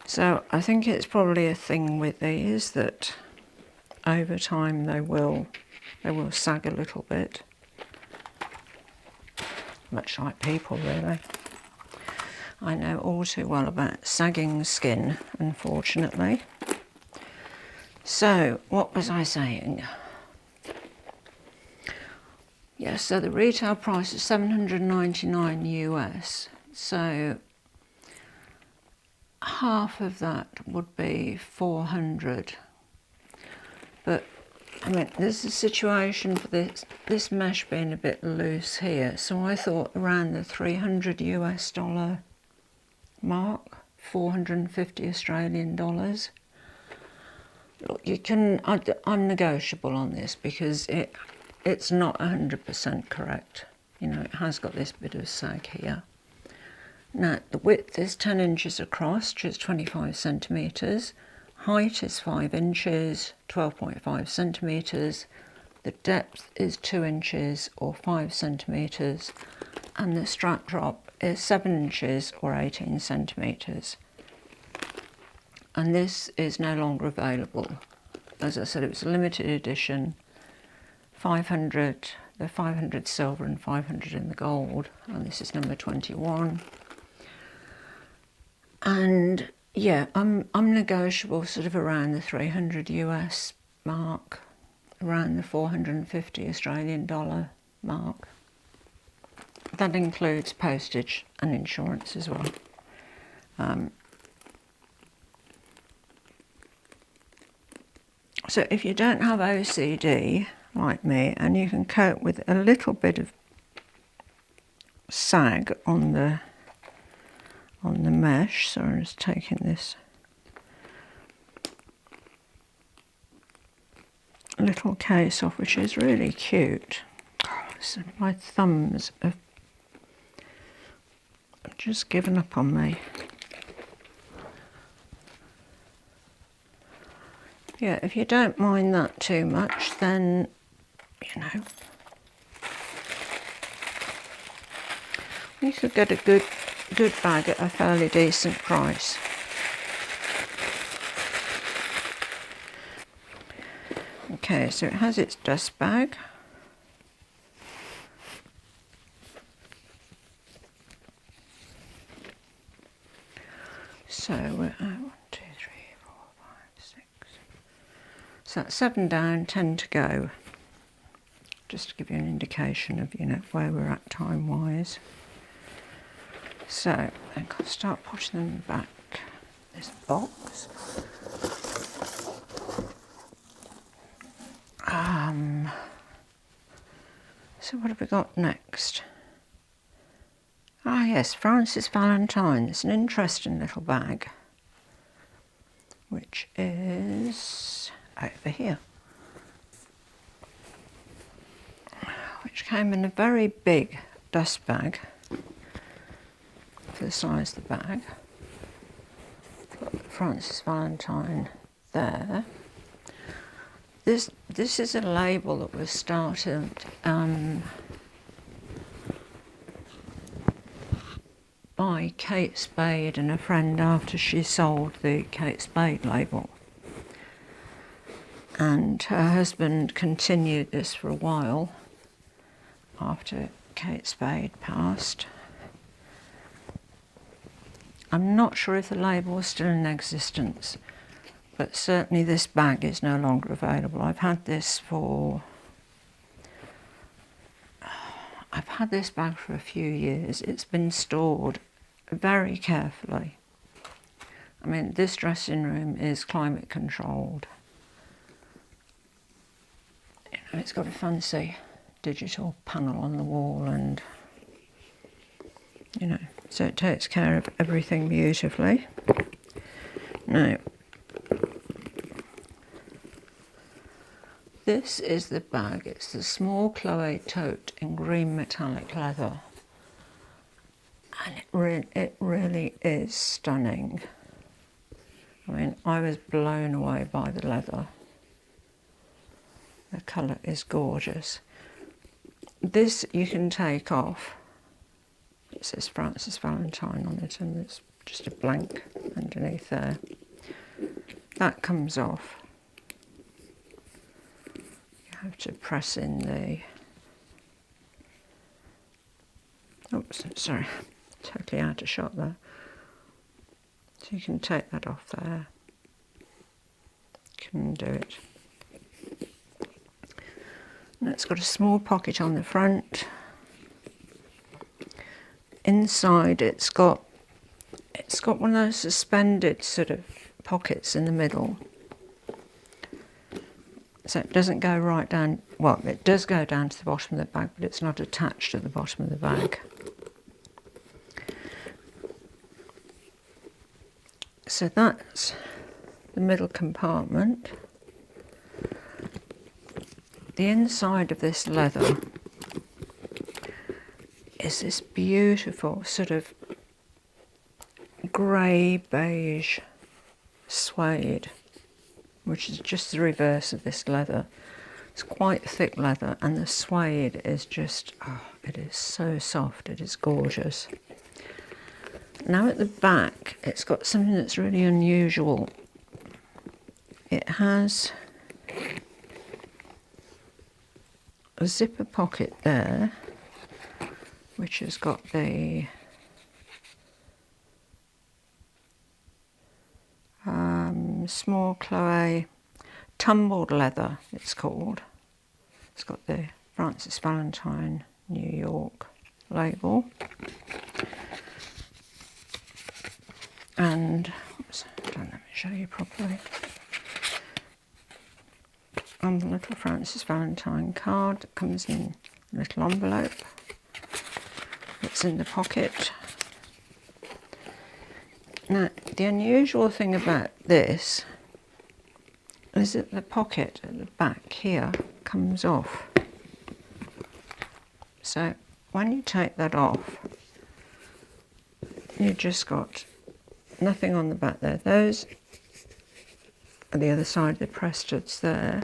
So I think it's probably a thing with these that over time they will sag a little bit, much like people really. I know all too well about sagging skin, unfortunately. So what was I saying? Yes, so the retail price is $799 US. So half of that would be 400. But I mean, there's a situation for this mesh being a bit loose here, so I thought around the 300 US dollar mark, 450 Australian dollars. Look, you can, I'm negotiable on this because it's not 100% correct. You know, it has got this bit of sag here. Now, the width is 10 inches across, which is 25 centimetres. Height is 5 inches, 12.5 centimetres. The depth is 2 inches or 5 centimetres. And the strap drop is 7 inches or 18 centimetres. And this is no longer available. As I said, it was a limited edition, 500, the 500 silver and 500 in the gold, and this is number 21. And yeah, I'm negotiable sort of around the 300 US mark, around the 450 Australian dollar mark. That includes postage and insurance as well. So if you don't have OCD like me, and you can cope with a little bit of sag on the mesh, so I'm just taking this little case off, which is really cute. Oh, so my thumbs have just given up on me. Yeah, if you don't mind that too much, then, you know, you could get a good bag at a fairly decent price. Okay, so it has its dust bag. So we're at 1, 2, 3, 4, 5, 6. So that's 7 down, 10 to go. Just to give you an indication of, you know, where we're at time-wise. So I'm going to start pushing them back this box. So what have we got next? Ah yes, Francis Valentine. It's an interesting little bag, which is over here, which came in a very big dust bag for the size of the bag. Got Francis Valentine there. This is a label that was started by Kate Spade and a friend after she sold the Kate Spade label. And her husband continued this for a while after Kate Spade passed. I'm not sure if the label is still in existence, but certainly this bag is no longer available. I've had this bag for a few years. It's been stored very carefully. I mean, this dressing room is climate controlled. You know, it's got a fancy digital panel on the wall, and you know, so it takes care of everything beautifully. Now, this is the bag. It's the small Chloe tote in green metallic leather, and it really is stunning. I mean, I was blown away by the leather. The colour is gorgeous. This you can take off. It says Francis Valentine on it, and there's just a blank underneath there. That comes off. Have to press in the, oops, sorry, totally out of shot there. So you can take that off there. You can do it. And it's got a small pocket on the front. Inside it's got one of those suspended sort of pockets in the middle. So it doesn't go right down, well, it does go down to the bottom of the bag, but it's not attached at the bottom of the bag. So that's the middle compartment. The inside of this leather is this beautiful sort of grey beige suede, which is just the reverse of this leather. It's quite thick leather, and the suede is just, oh, it is so soft, it is gorgeous. Now at the back, it's got something that's really unusual. It has a zipper pocket there, which has got the small Chloe tumbled leather, it's called. It's got the Francis Valentine New York label. And, oops, don't let me show you properly. On the little Francis Valentine card that comes in a little envelope. It's in the pocket. Now, the unusual thing about this is that the pocket at the back here comes off. So when you take that off, you've just got nothing on the back there. Those are the other side of the press studs there.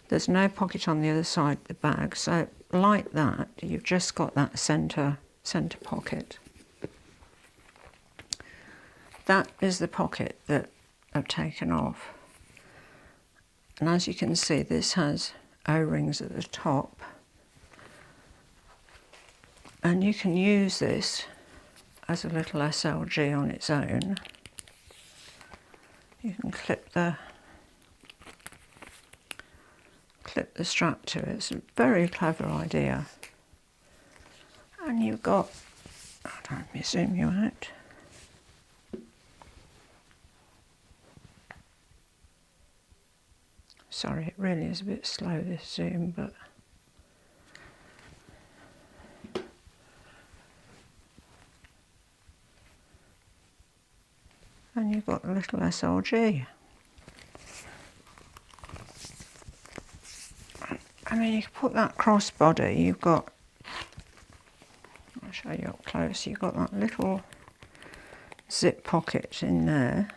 There's no pocket on the other side of the bag, so like that, you've just got that centre pocket. That is the pocket that I've taken off. And as you can see, this has O-rings at the top. And you can use this as a little SLG on its own. You can clip the strap to it. It's a very clever idea. And you've got, let me zoom you out. Sorry, it really is a bit slow, this zoom, but and you've got the little SLG. I mean, you can put that crossbody, you've got, I'll show you up close, you've got that little zip pocket in there.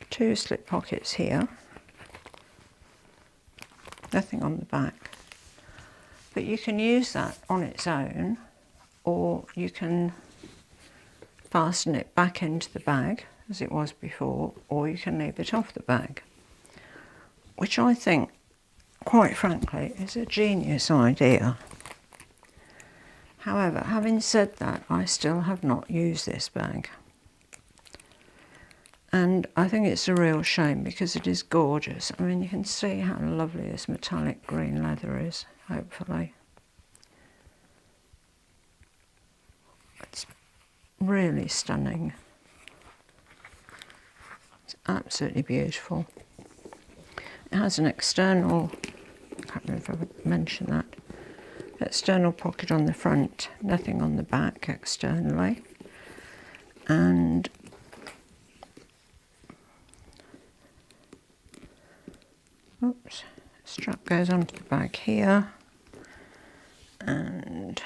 Two slip pockets here, nothing on the back, but you can use that on its own, or you can fasten it back into the bag as it was before, or you can leave it off the bag, which I think, quite frankly, is a genius idea. However, having said that, I still have not used this bag. And I think it's a real shame because it is gorgeous. I mean, you can see how lovely this metallic green leather is, hopefully. It's really stunning. It's absolutely beautiful. It has an external, I can't remember if I mentioned that, external pocket on the front, nothing on the back externally. And oops, strap goes onto the bag here, and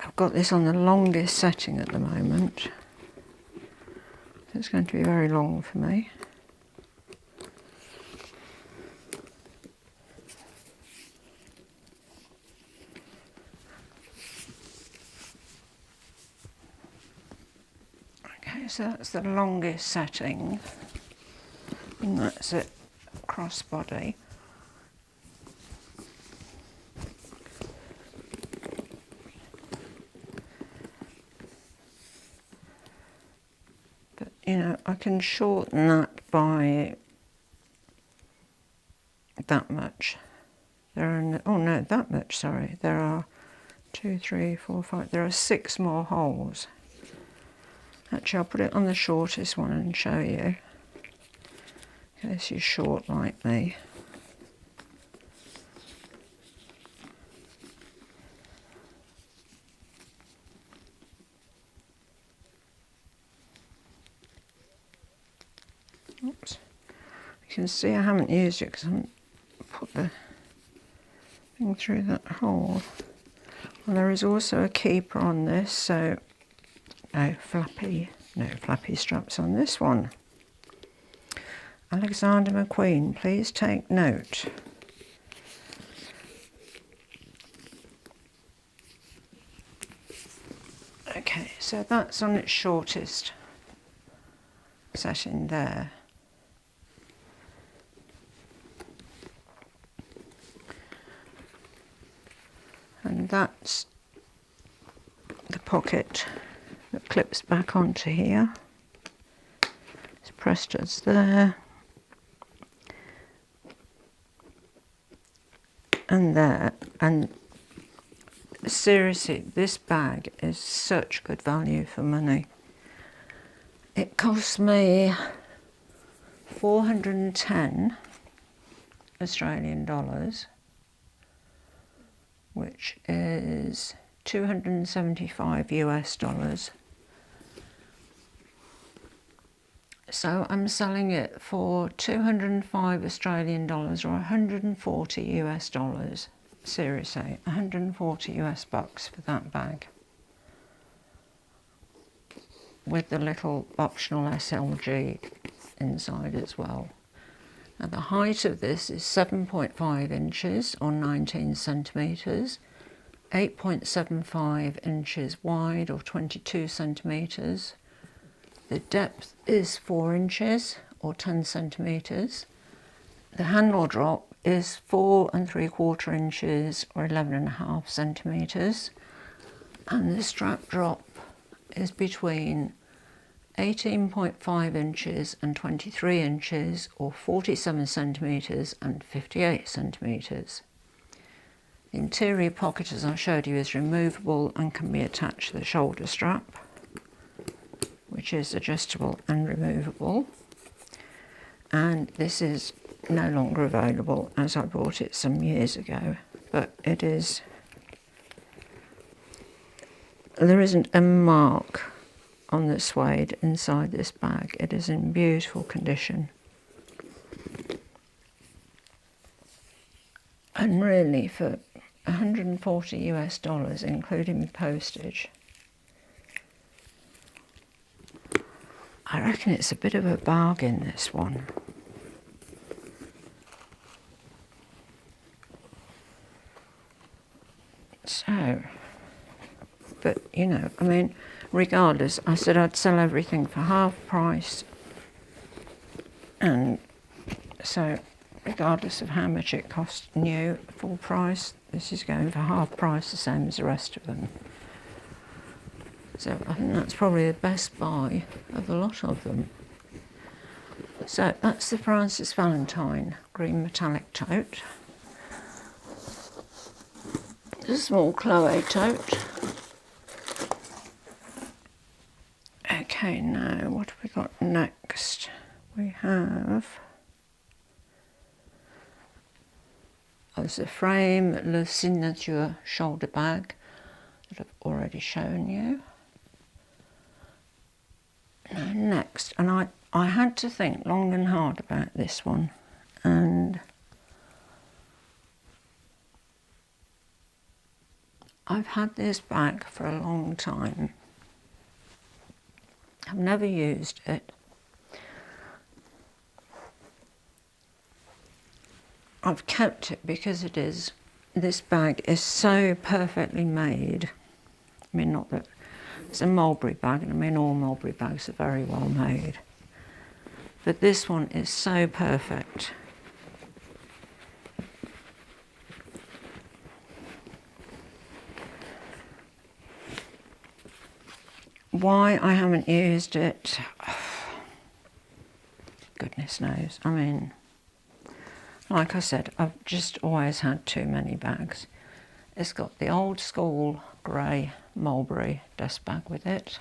I've got this on the longest setting at the moment. It's going to be very long for me. Okay, so that's the longest setting. And that's it, crossbody. you know, I can shorten that by that much. There are, oh no, that much, sorry. There are 2, 3, 4, 5, there are 6 more holes. Actually, I'll put it on the shortest one and show you, in case you're short like me. Oops. You can see I haven't used it because I haven't put the thing through that hole. And there is also a keeper on this, so no flappy straps on this one. Alexander McQueen, please take note. Okay, so that's on its shortest setting there. And that's the pocket that clips back onto here. It's pressed as there. And there. And seriously, this bag is such good value for money. It cost me 410 Australian dollars, which is 275 US dollars. So I'm selling it for 205 Australian dollars or 140 US dollars. Seriously, 140 US bucks for that bag. With the little optional SLG inside as well. Now the height of this is 7.5 inches or 19 centimetres, 8.75 inches wide or 22 centimetres. The depth is 4 inches or 10 centimetres. The handle drop is 4 3/4 inches or 11.5 centimetres. And the strap drop is between 18.5 inches and 23 inches or 47 centimetres and 58 centimetres. The interior pocket, as I showed you, is removable and can be attached to the shoulder strap, which is adjustable and removable. And this is no longer available as I bought it some years ago, but it is, there isn't a mark on the suede inside this bag. It is in beautiful condition. And really for 140 US dollars, including postage, I reckon it's a bit of a bargain, this one. So, but you know, I mean, regardless, I said I'd sell everything for half price, and so regardless of how much it cost new, full price, this is going for half price, the same as the rest of them. So I think that's probably the best buy of a lot of them. So that's the Francis Valentine green metallic tote. A small Chloe tote. Okay, now what have we got next? We have, there's a frame Le Signature shoulder bag that I've already shown you. Now next, and I had to think long and hard about this one, and I've had this bag for a long time. I've never used it. I've kept it because it is, this bag is so perfectly made. I mean, not that it's a Mulberry bag, and I mean all Mulberry bags are very well made. But this one is so perfect. Why I haven't used it, goodness knows. I mean, like I said, I've just always had too many bags. It's got the old school grey Mulberry dust bag with it.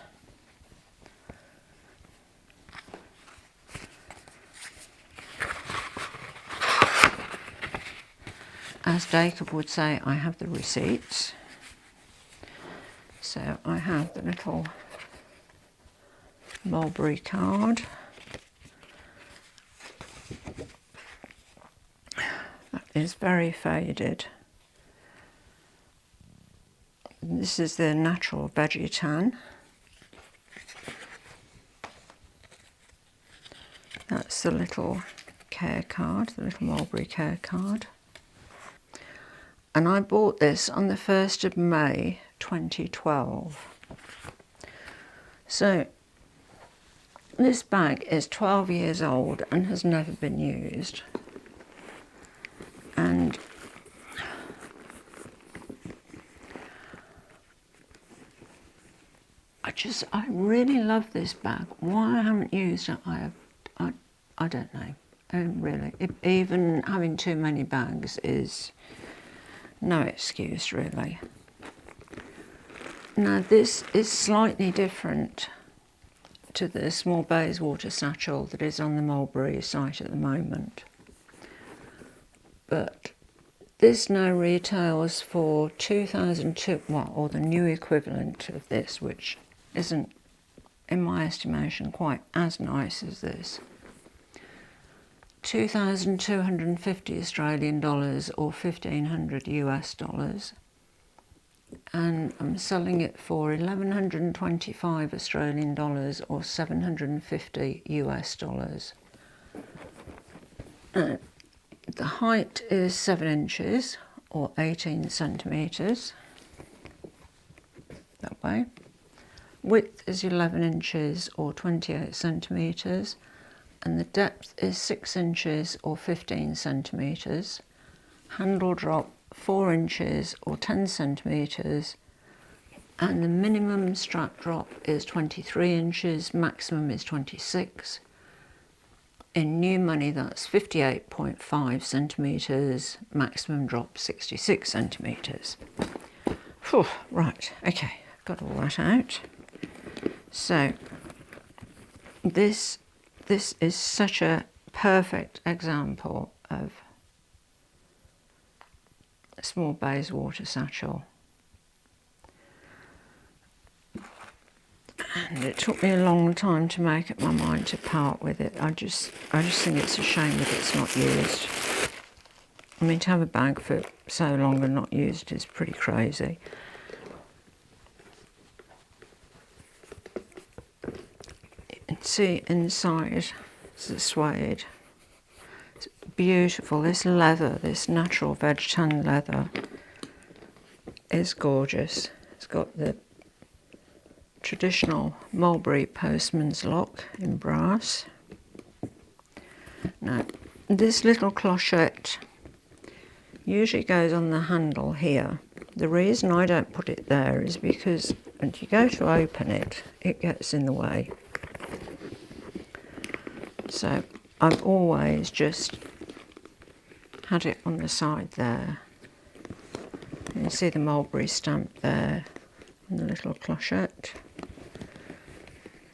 As Dacob would say, I have the receipts. So I have the little Mulberry card. That is very faded. This is the natural veggie tan. That's the little care card, the little Mulberry care card. And I bought this on the 1st of May 2012. So this bag is 12 years old and has never been used. And I really love this bag. Why I haven't used it, I don't know. Really, even having too many bags is no excuse, really. Now this is slightly different to the small Bayswater satchel that is on the Mulberry site at the moment. But this now retails for 2002, well, or the new equivalent of this, which isn't, in my estimation, quite as nice as this. 2,250 Australian dollars or 1,500 US dollars. And I'm selling it for 1,125 Australian dollars or 750 US dollars. The height is 7 inches or 18 centimetres, that way. Width is 11 inches or 28 centimetres, and the depth is 6 inches or 15 centimetres. Handle drop 4 inches or 10 centimetres, and the minimum strap drop is 23 inches, maximum is 26. In new money, that's 58.5 centimetres, maximum drop 66 centimetres. Whew, right, okay, got all that out. So this is such a perfect example of a small Bayswater satchel. And it took me a long time to make up my mind to part with it. I just think it's a shame that it's not used. I mean, to have a bag for so long and not used is pretty crazy. You can see inside, it's the suede. It's beautiful. This leather, this natural veg tan leather is gorgeous. It's got the traditional Mulberry postman's lock in brass. Now, this little clochette usually goes on the handle here. The reason I don't put it there is because when you go to open it, it gets in the way. So I've always just had it on the side there. You can see the Mulberry stamp there and the little clochette.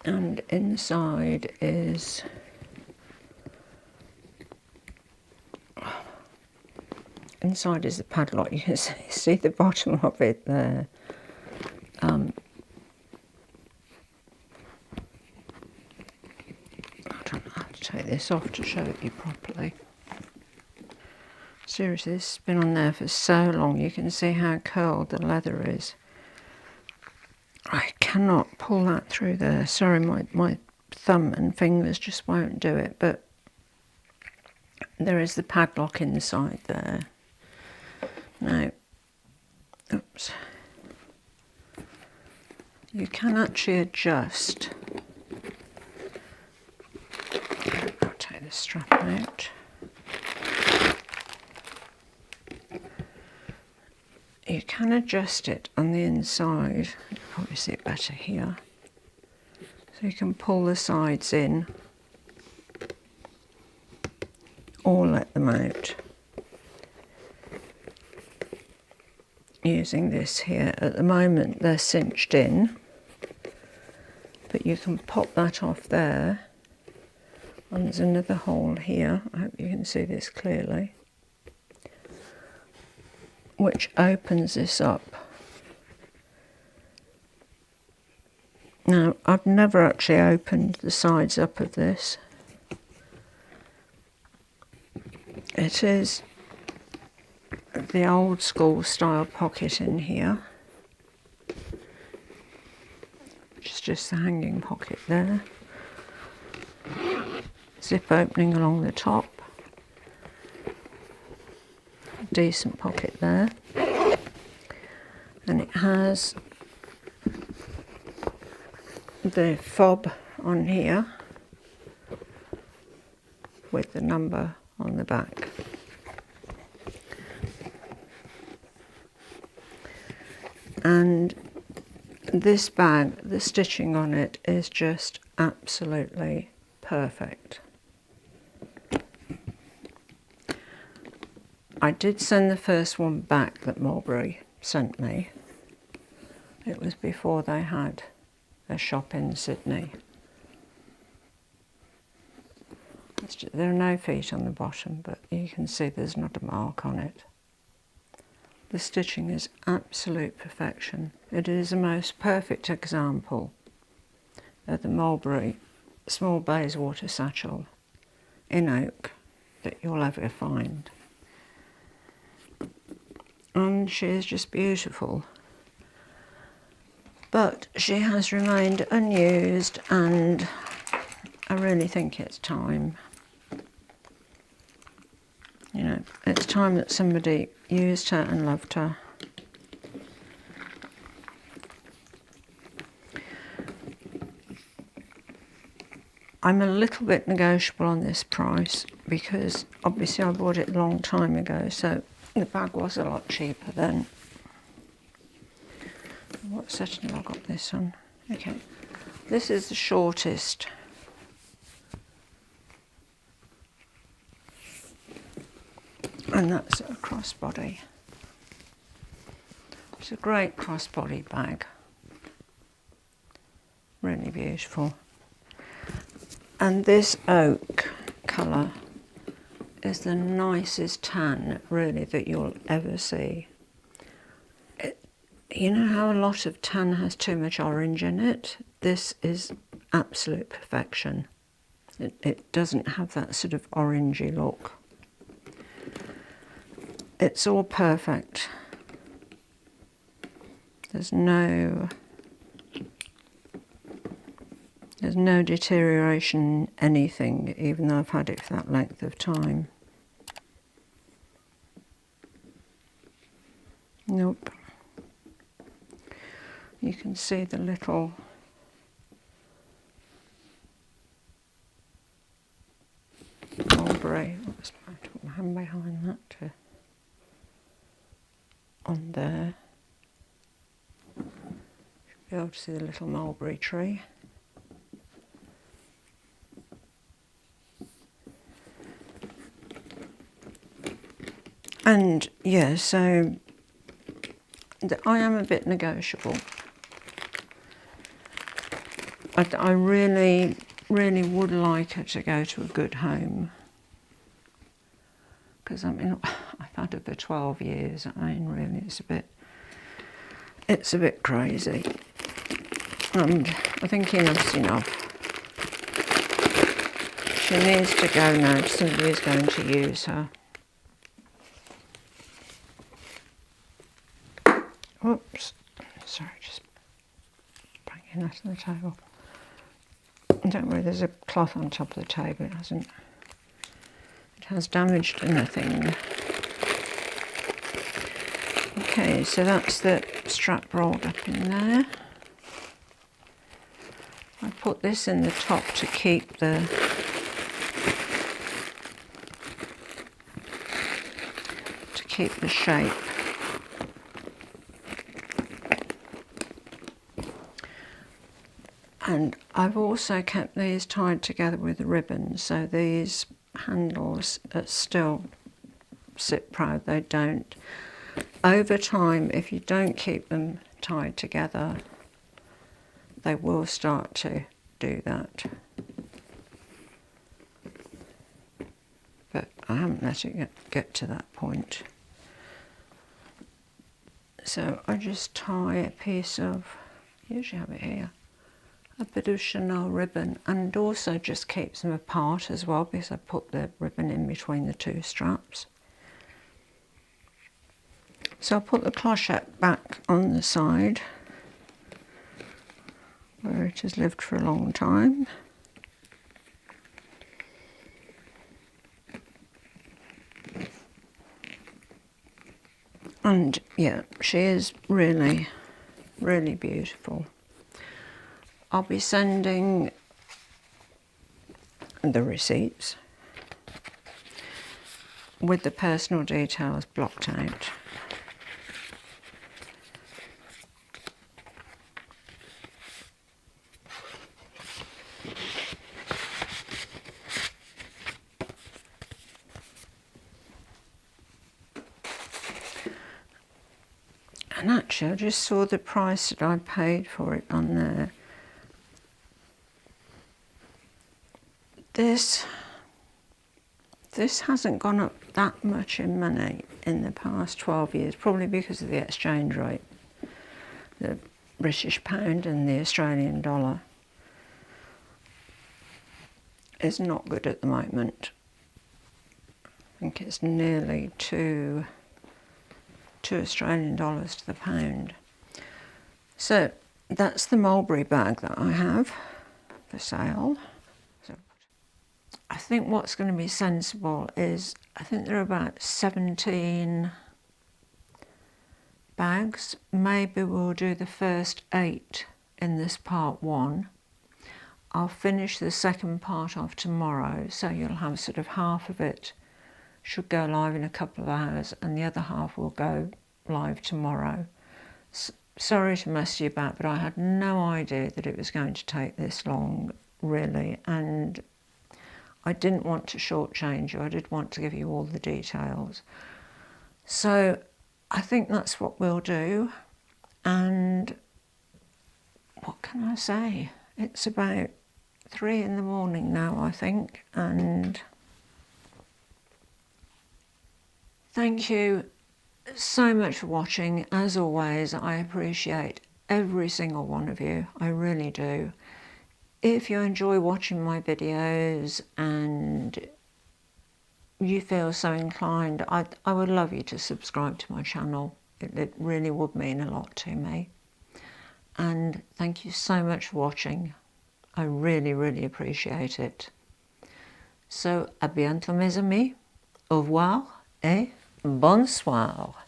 And inside is the padlock. You can see the bottom of it there. I don't know how to take this off to show it you properly. Seriously, this has been on there for so long. You can see how curled the leather is. I cannot pull that through there. Sorry, my thumb and fingers just won't do it, but there is the padlock inside there. Now, oops. You can actually adjust. I'll take the strap out. You can adjust it on the inside. You can probably see it better here. So you can pull the sides in or let them out using this here. At the moment they're cinched in, but you can pop that off there. And there's another hole here, I hope you can see this clearly, which opens this up. Now, I've never actually opened the sides up of this. It is the old school style pocket in here, which is just the hanging pocket there. Zip opening along the top. Decent pocket there. And it has the fob on here with the number on the back. And this bag, the stitching on it is just absolutely perfect. I did send the first one back that Mulberry sent me. It was before they had a shop in Sydney. There are no feet on the bottom, but you can see there's not a mark on it. The stitching is absolute perfection. It is the most perfect example of the Mulberry small Bayswater satchel in oak that you'll ever find. And she is just beautiful. But she has remained unused, and I really think it's time. You know, it's time that somebody used her and loved her. I'm a little bit negotiable on this price because obviously I bought it a long time ago, so the bag was a lot cheaper then. What setting have I got this on? Okay, this is the shortest. And that's a crossbody. It's a great crossbody bag. Really beautiful. And this oak colour is the nicest tan, really, that you'll ever see. You know how a lot of tan has too much orange in it? This is absolute perfection. It doesn't have that sort of orangey look. It's all perfect. There's no deterioration, anything, even though I've had it for that length of time. Nope. You can see the little Mulberry. Oops, I put my hand behind that too. On there. Should be able to see the little mulberry tree. And yeah, so I am a bit negotiable. I really, really would like her to go to a good home. Because I mean, I've had her for 12 years. I mean, really, it's a bit crazy. And I think enough's enough. She needs to go now. Somebody is going to use her. Whoops. Sorry, just bringing that to the table. Don't worry, there's a cloth on top of the table. It has damaged nothing. Okay, so that's the strap rolled up in there. I put this in the top to keep the shape. And I've also kept these tied together with the ribbons, so these handles still sit proud, they don't. Over time, if you don't keep them tied together, they will start to do that. But I haven't let it get to that point. So I just tie a piece of, usually have it here, a bit of Chanel ribbon, and also just keeps them apart as well because I put the ribbon in between the two straps. So I'll put the clochette back on the side where it has lived for a long time. And yeah, she is really, really beautiful. I'll be sending the receipts with the personal details blocked out. And actually, I just saw the price that I paid for it on there. This hasn't gone up that much in money in the past 12 years, probably because of the exchange rate, the British pound and the Australian dollar is not good at the moment. I think it's nearly two Australian dollars to the pound. So that's the Mulberry bag that I have for sale. So I think what's going to be sensible is, I think there are about 17 bags. Maybe we'll do the first 8 in this part 1. I'll finish the second part off tomorrow, so you'll have sort of half of it should go live in a couple of hours and the other half will go live tomorrow. Sorry to mess you about, but I had no idea that it was going to take this long, really, and I didn't want to shortchange you. I did want to give you all the details. So I think that's what we'll do. And what can I say? It's about 3 in the morning now, I think, and thank you so much for watching. As always, I appreciate every single one of you. I really do. If you enjoy watching my videos and you feel so inclined, I would love you to subscribe to my channel. It really would mean a lot to me. And thank you so much for watching. I really, really appreciate it. So, à bientôt mes amis. Au revoir et bonsoir.